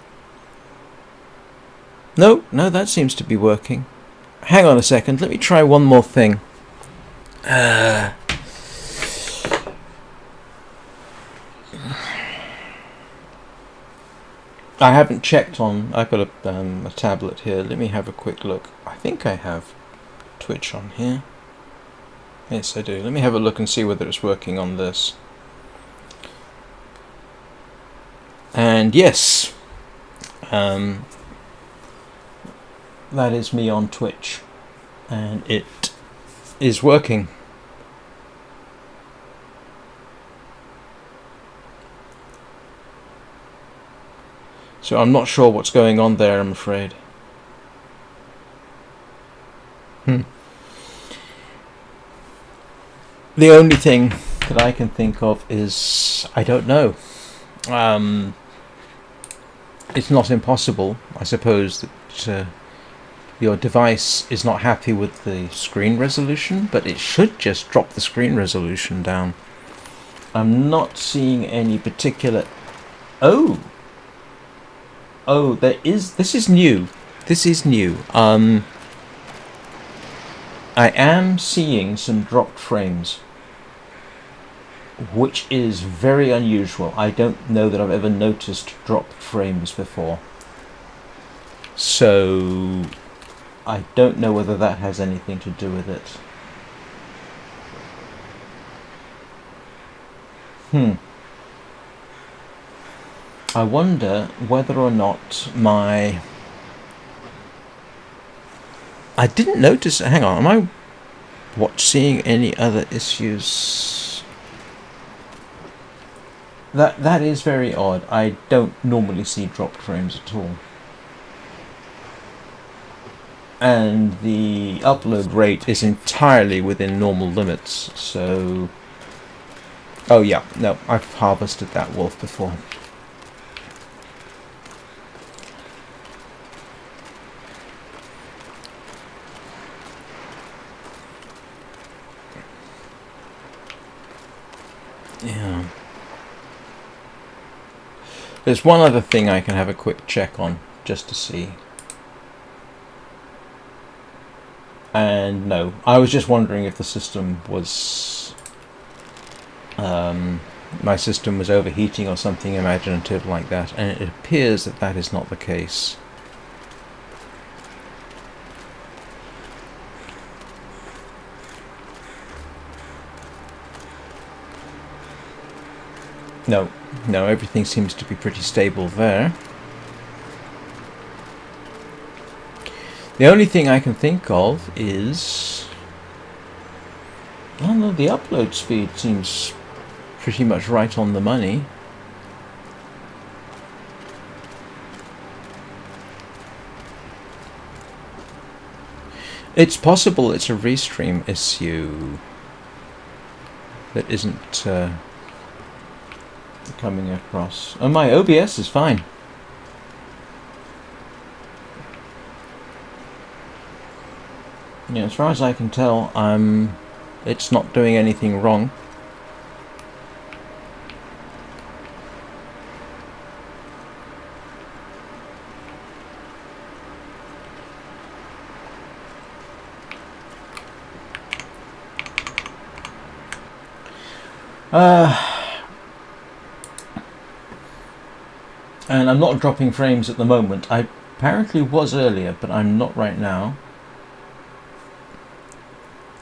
No, that seems to be working. Hang on a second, let me try one more thing. I haven't checked on... I've got a tablet here. Let me have a quick look. I think I have Twitch on here. Yes, I do. Let me have a look and see whether it's working on this. And yes, that is me on Twitch, and it is working. So I'm not sure what's going on there, I'm afraid. The only thing that I can think of is, I don't know. It's not impossible. I suppose that your device is not happy with the screen resolution, but it should just drop the screen resolution down. I'm not seeing any particular... Oh, there is... This is new. I am seeing some dropped frames, which is very unusual. I don't know that I've ever noticed dropped frames before. So I don't know whether that has anything to do with it. I wonder whether or not my... I didn't notice... Hang on, am I seeing any other issues? That is very odd. I don't normally see dropped frames at all. and the upload rate is entirely within normal limits. So, oh yeah, no, I've harvested that wolf before. Yeah. There's one other thing I can have a quick check on, just to see. And no, I was just wondering if the system was... my system was overheating or something imaginative like that, and it appears that that is not the case. No, everything seems to be pretty stable there. The only thing I can think of is... oh no, the upload speed seems pretty much right on the money. It's possible it's a restream issue that isn't coming across. Oh, my OBS is fine. Yeah, as far as I can tell, it's not doing anything wrong. And I'm not dropping frames at the moment. I apparently was earlier, but I'm not right now.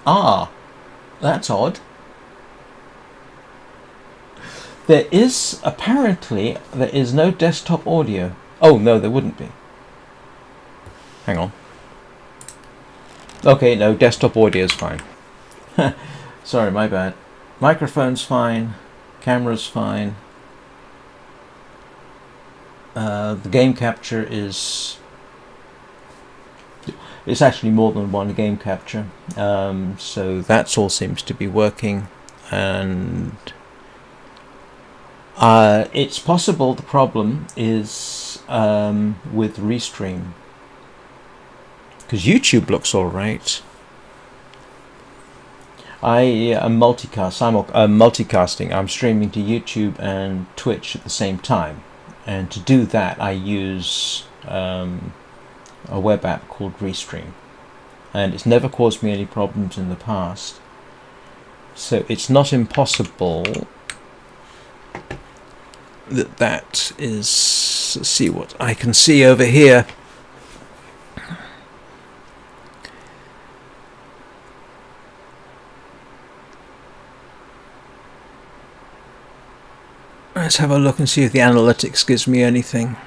Ah, that's odd. There is no desktop audio. Oh no, there wouldn't be. Hang on. Okay, no, desktop audio is fine. Sorry, my bad. Microphone's fine. Camera's fine. The game capture is... it's actually more than one game capture. So that's all seems to be working. And it's possible the problem is with Restream. Because YouTube looks alright. I am multicasting. I'm streaming to YouTube and Twitch at the same time. And to do that, I use a web app called Restream. And it's never caused me any problems in the past. So it's not impossible that is... let's see what I can see over here. Let's have a look and see if the analytics gives me anything.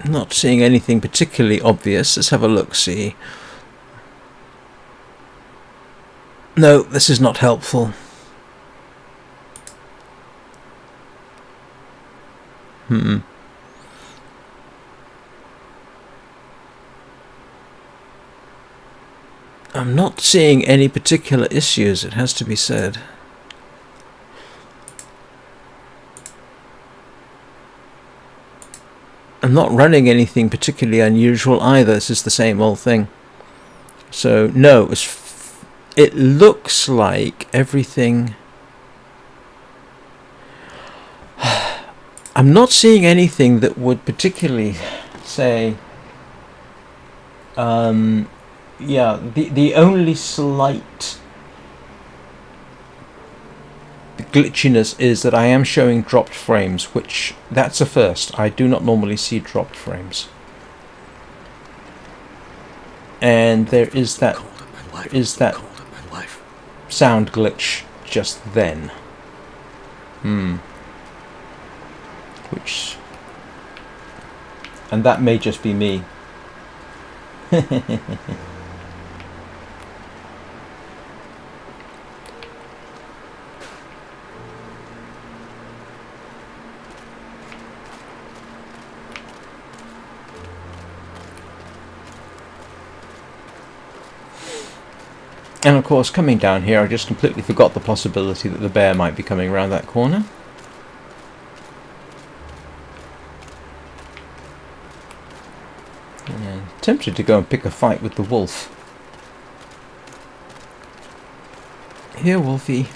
Not seeing anything particularly obvious. Let's have a look, see. No, this is not helpful. I'm not seeing any particular issues, it has to be said. I'm not running anything particularly unusual either. This is the same old thing. So no, it looks like everything... I'm not seeing anything that would particularly say... yeah, the only slight glitchiness is that I am showing dropped frames, which that's a first. I do not normally see dropped frames. And there is that sound glitch just then. Which... and that may just be me. And of course, coming down here, I just completely forgot the possibility that the bear might be coming around that corner. And tempted to go and pick a fight with the wolf. Here, Wolfie.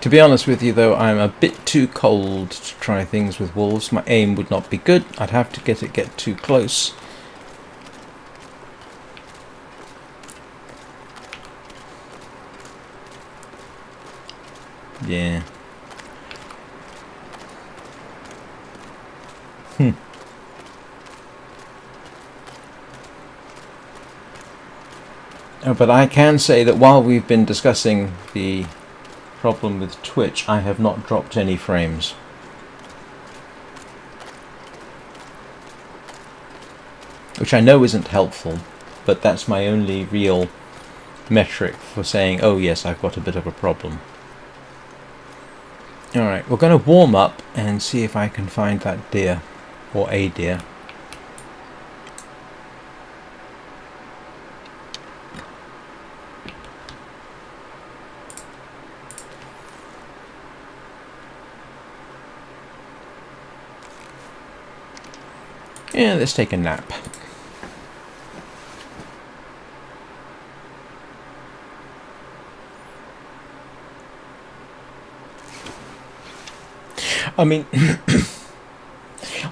To be honest with you, though, I'm a bit too cold to try things with wolves. My aim would not be good. I'd have to get too close. Yeah. But I can say that while we've been discussing the problem with Twitch, I have not dropped any frames. Which I know isn't helpful, but that's my only real metric for saying, oh yes, I've got a bit of a problem. Alright, we're going to warm up and see if I can find that deer, or a deer. Yeah, let's take a nap. I mean,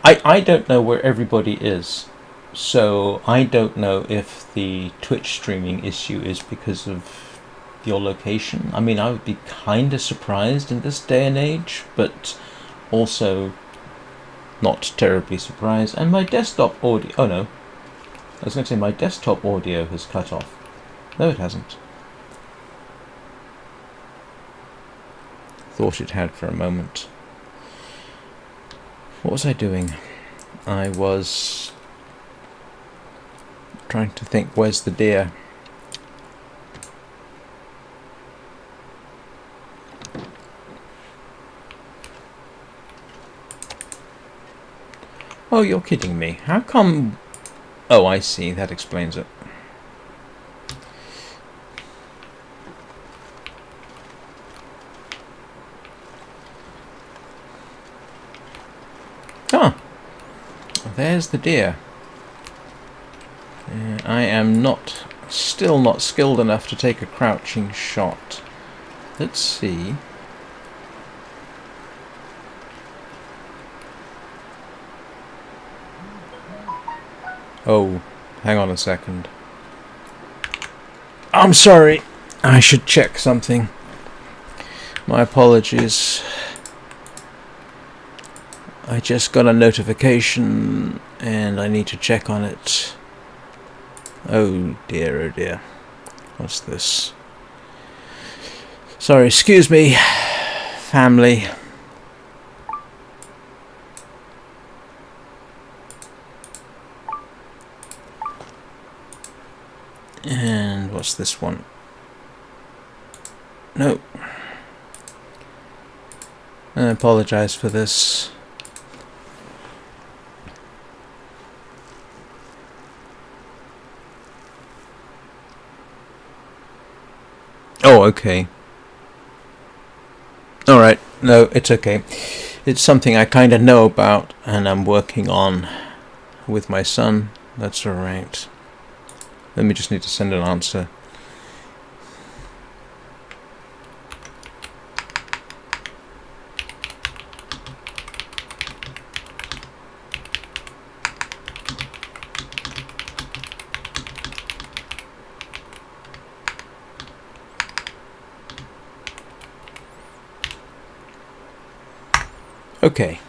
I don't know where everybody is, so I don't know if the Twitch streaming issue is because of your location. I mean, I would be kind of surprised in this day and age, but also not terribly surprised. And my desktop audio... Oh no, I was going to say my desktop audio has cut off. No, it hasn't. Thought it had for a moment. What was I doing? I was trying to think, where's the deer? Oh, you're kidding me. How come... Oh, I see. That explains it. Ah! There's the deer. I am still not skilled enough to take a crouching shot. Let's see. Oh, hang on a second. I'm sorry. I should check something. My apologies. I just got a notification and I need to check on it. Oh dear, oh dear. What's this? Sorry, excuse me, family. And what's this one? No. I apologize for this. Oh, okay. Alright, no, it's okay. It's something I kind of know about and I'm working on with my son. That's alright. Let me just need to send an answer. Okay.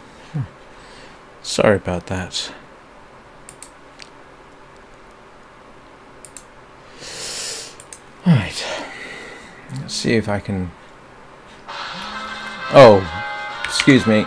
Sorry about that. Alright. Let's see if I can... Oh, excuse me.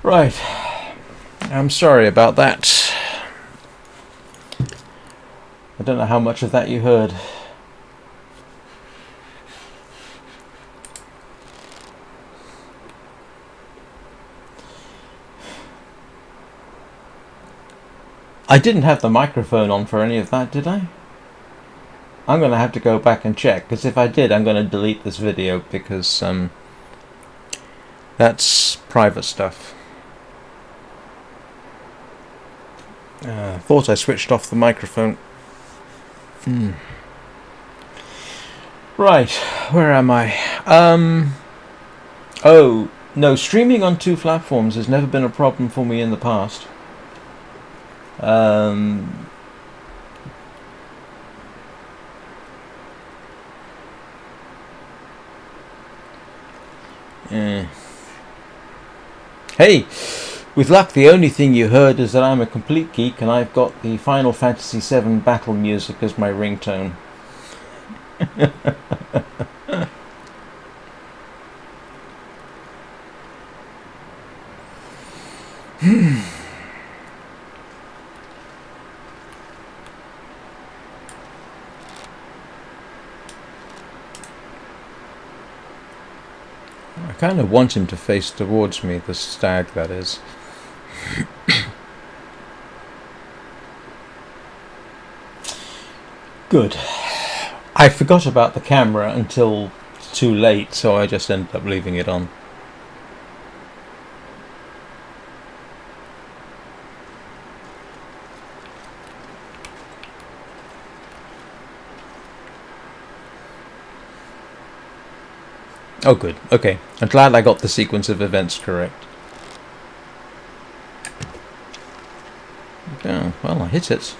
Right. I'm sorry about that. I don't know how much of that you heard. I didn't have the microphone on for any of that, did I? I'm going to have to go back and check, because if I did, I'm going to delete this video, because that's private stuff. Thought I switched off the microphone. Right, where am I? Oh, no, streaming on 2 platforms has never been a problem for me in the past. Hey, with luck, the only thing you heard is that I'm a complete geek and I've got the Final Fantasy VII battle music as my ringtone. I kind of want him to face towards me, the stag, that is. Good. I forgot about the camera until too late, so I just ended up leaving it on. Oh, good. Okay. I'm glad I got the sequence of events correct. Oh, well, I hit it.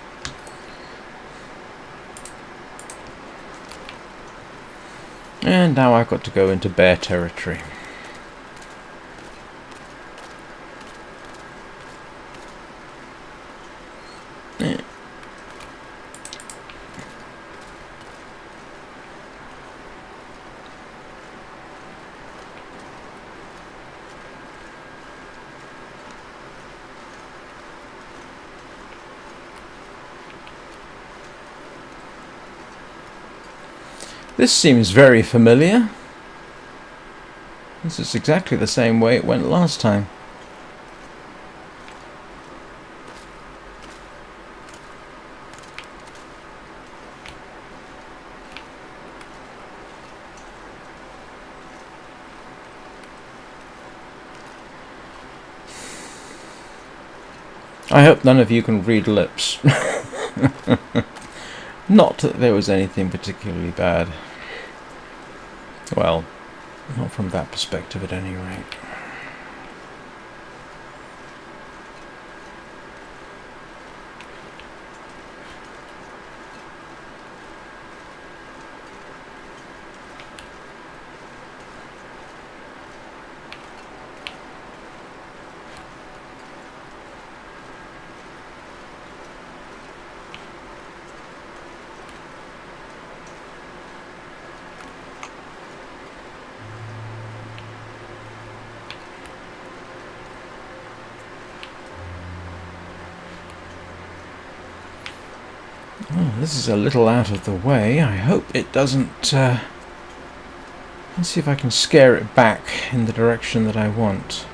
And now I've got to go into bear territory. This seems very familiar. This is exactly the same way it went last time. I hope none of you can read lips. Not that there was anything particularly bad. Well, not from that perspective at any rate. Oh, this is a little out of the way. I hope it doesn't... Let's see if I can scare it back in the direction that I want.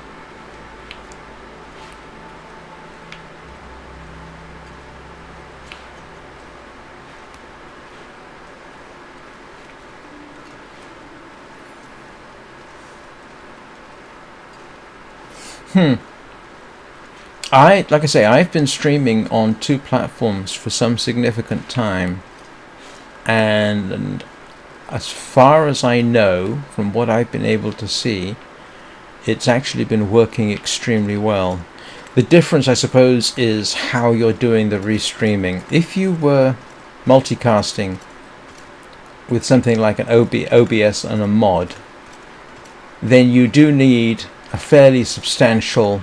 Like I say, I've been streaming on 2 platforms for some significant time, and as far as I know, from what I've been able to see, it's actually been working extremely well. The difference, I suppose, is how you're doing the restreaming. If you were multicasting with something like an OBS and a mod, then you do need a fairly substantial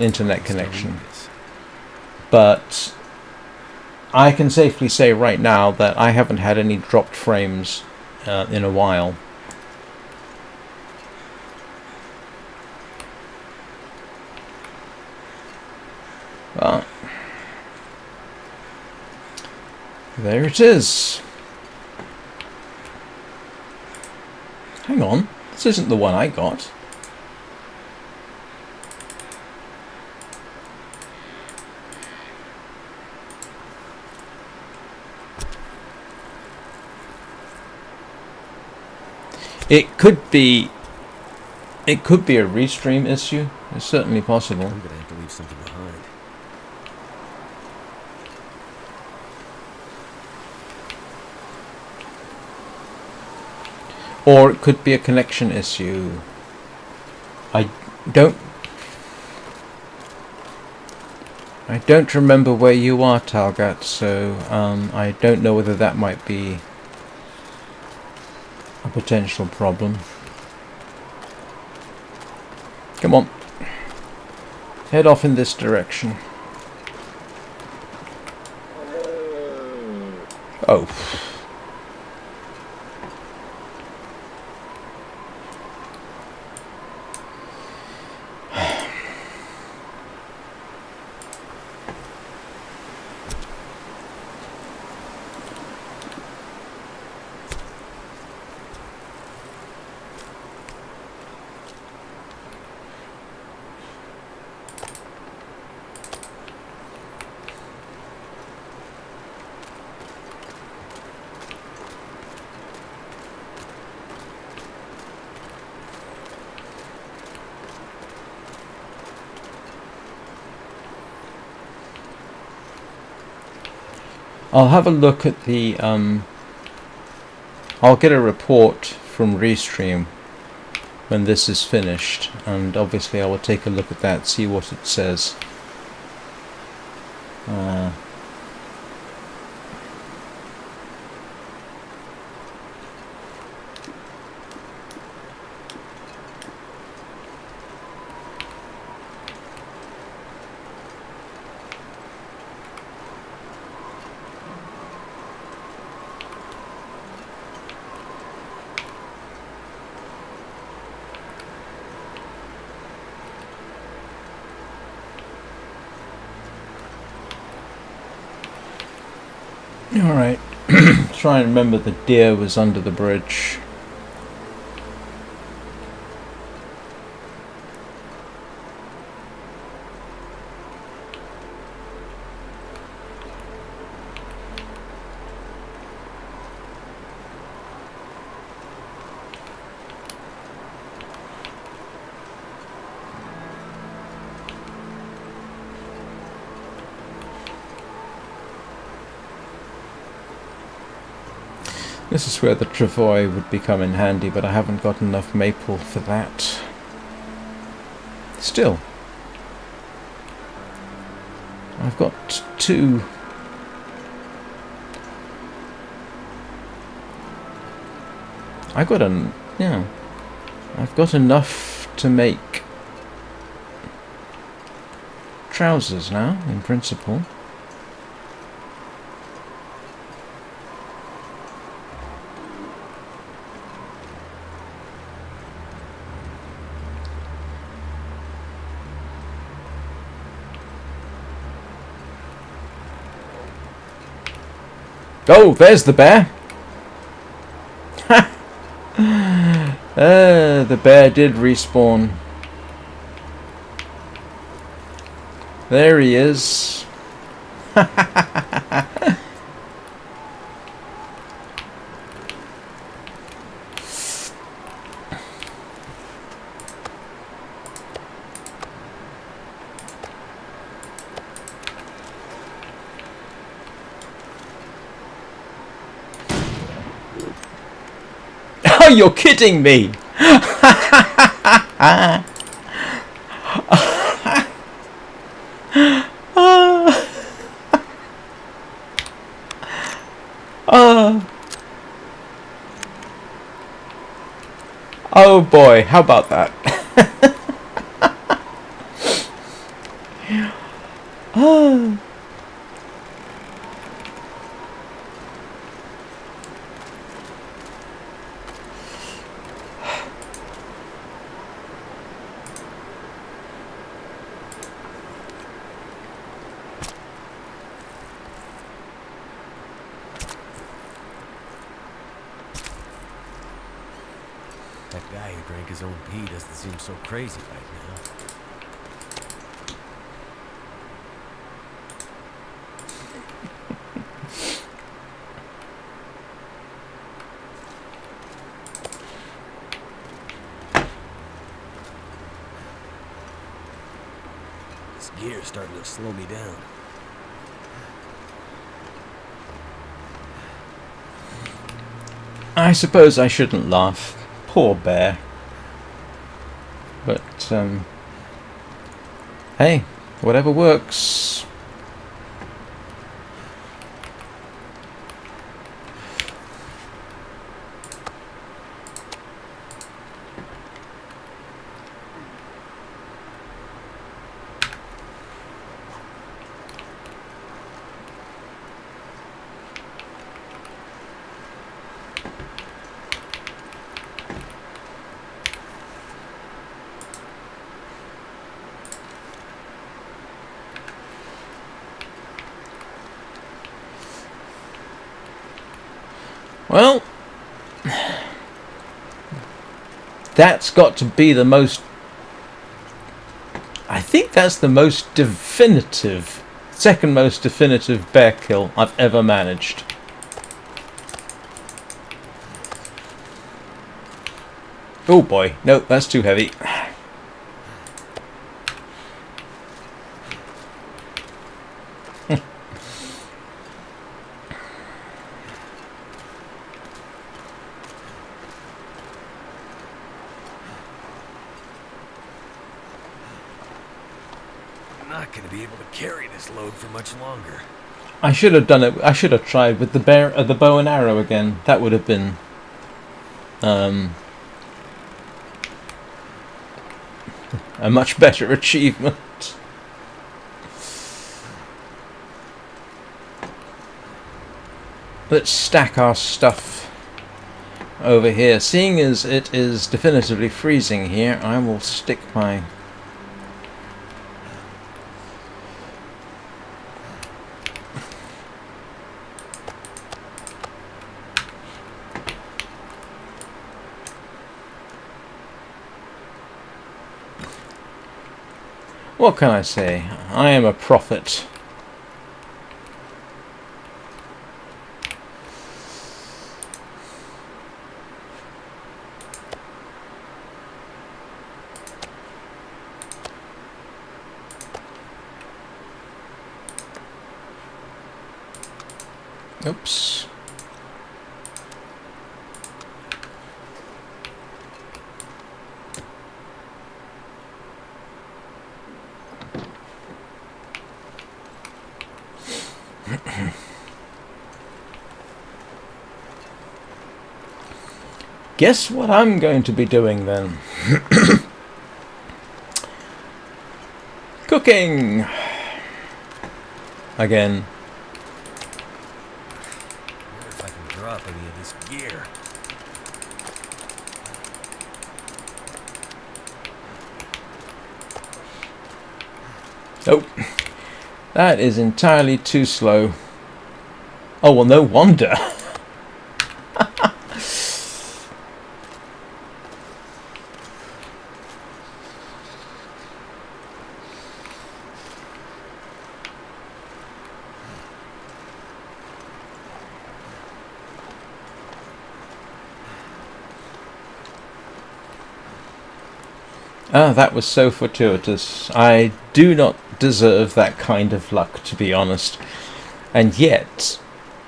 internet connection. But I can safely say right now that I haven't had any dropped frames in a while. But there it is. Hang on, this isn't the one I got. It could be a restream issue. It's certainly possible. I'm gonna have to leave something behind. Or it could be a connection issue. I don't remember where you are, Talgat, so I don't know whether that might be a potential problem. Come on. Head off in this direction. Oh. I'll have a look at the I'll get a report from Restream when this is finished, and obviously I will take a look at that, see what it says. Alright, try and remember the deer was under the bridge. This is where the travois would become in handy, but I haven't got enough maple for that. Still, I've got two. I've got enough to make trousers now, in principle. Oh, there's the bear. The bear did respawn. There he is. Oh, you're kidding me! Oh boy, how about that? That guy who drank his own pee doesn't seem so crazy right now. This gear's starting to slow me down. I suppose I shouldn't laugh. Poor bear. But, hey, whatever works. Well, that's got to be the most... I think that's the most definitive, second most definitive bear kill I've ever managed. Oh boy, no, that's too heavy. I'm not going to be able to carry this load for much longer. I should have done it. I should have tried with the bow and arrow again. That would have been a much better achievement. Let's stack our stuff over here. Seeing as it is definitively freezing here, I will stick my... What can I say? I am a prophet. Oops. Guess what I'm going to be doing then? Cooking! Again. I wonder if I can drop any of this gear. Nope. That is entirely too slow. Oh, well, no wonder. Ah, that was so fortuitous. I do not deserve that kind of luck, to be honest. And yet,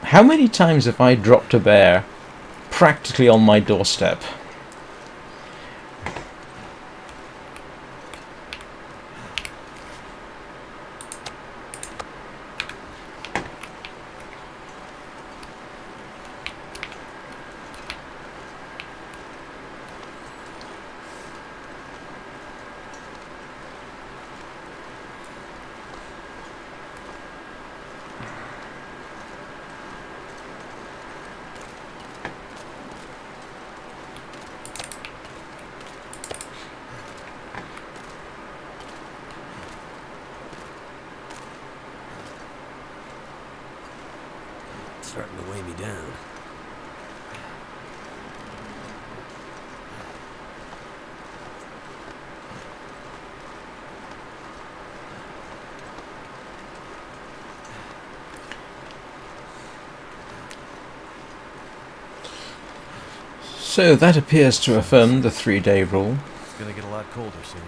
how many times have I dropped a bear practically on my doorstep? It's starting to weigh me down. So that appears to affirm the 3-day rule. It's gonna get a lot colder soon.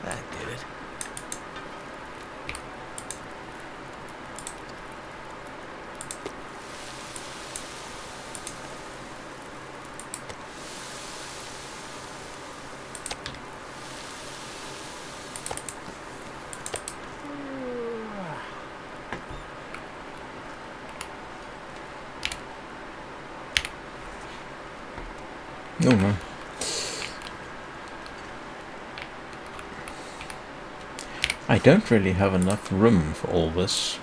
That did it. Oh no. I don't really have enough room for all this.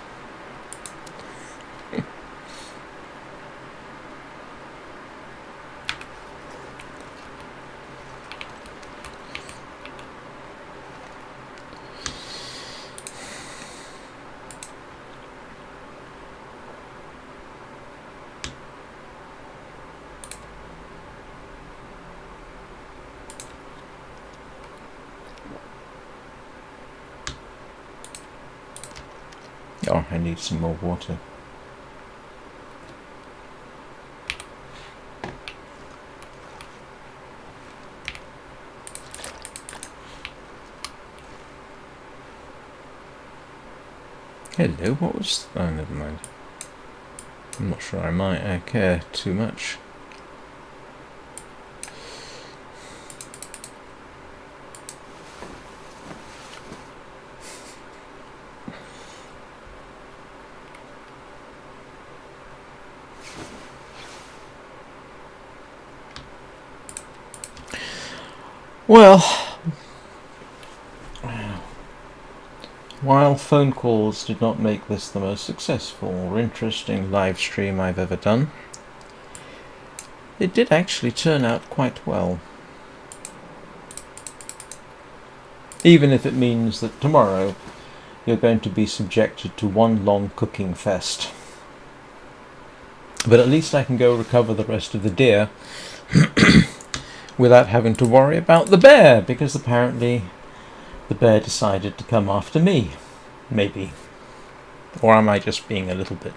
Oh, I need some more water. Hello, what was... oh, never mind. I'm not sure I might care too much. Well, while phone calls did not make this the most successful or interesting live stream I've ever done, it did actually turn out quite well. Even if it means that tomorrow you're going to be subjected to one long cooking fest. But at least I can go recover the rest of the deer without having to worry about the bear, because apparently the bear decided to come after me. Maybe. Or am I just being a little bit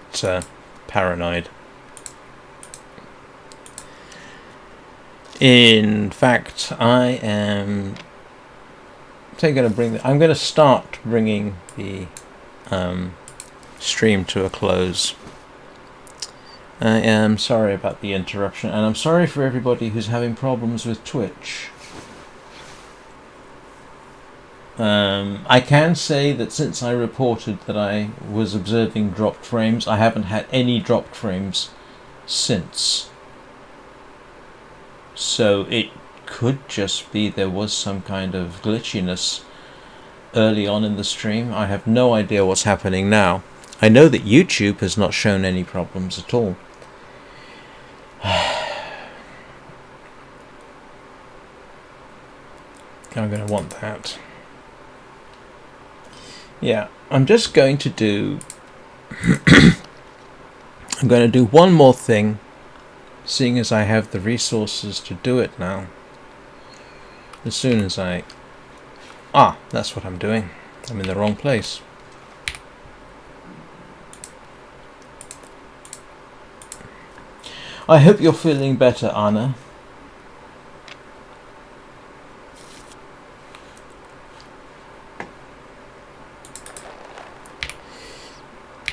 paranoid? In fact, I am going to I'm going to start bringing the stream to a close. I am sorry about the interruption, and I'm sorry for everybody who's having problems with Twitch. I can say that since I reported that I was observing dropped frames, I haven't had any dropped frames since. So it could just be there was some kind of glitchiness early on in the stream. I have no idea what's happening now. I know that YouTube has not shown any problems at all. I'm going to want that. Yeah, I'm just going to do... I'm going to do one more thing, seeing as I have the resources to do it now. As soon as I... Ah, that's what I'm doing. I'm in the wrong place. I hope you're feeling better, Anna.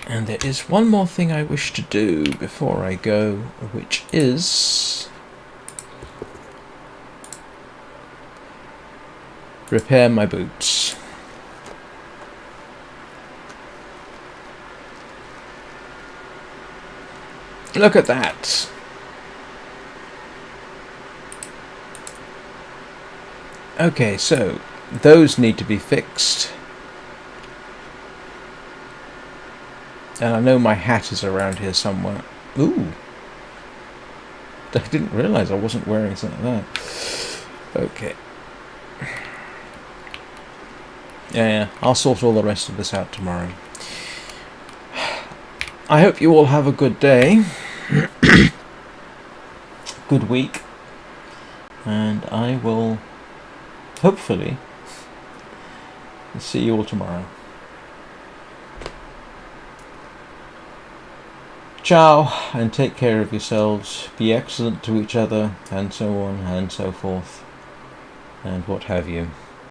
And And there is one more thing I wish to do before I go, which is repair my boots. Look at that! Okay, so those need to be fixed. And I know my hat is around here somewhere. Ooh! I didn't realise I wasn't wearing something like that. Okay. Yeah, I'll sort all the rest of this out tomorrow. I hope you all have a good day. Good week. And I will hopefully see you all tomorrow. Ciao, and take care of yourselves. Be excellent to each other, and so on and so forth, and what have you.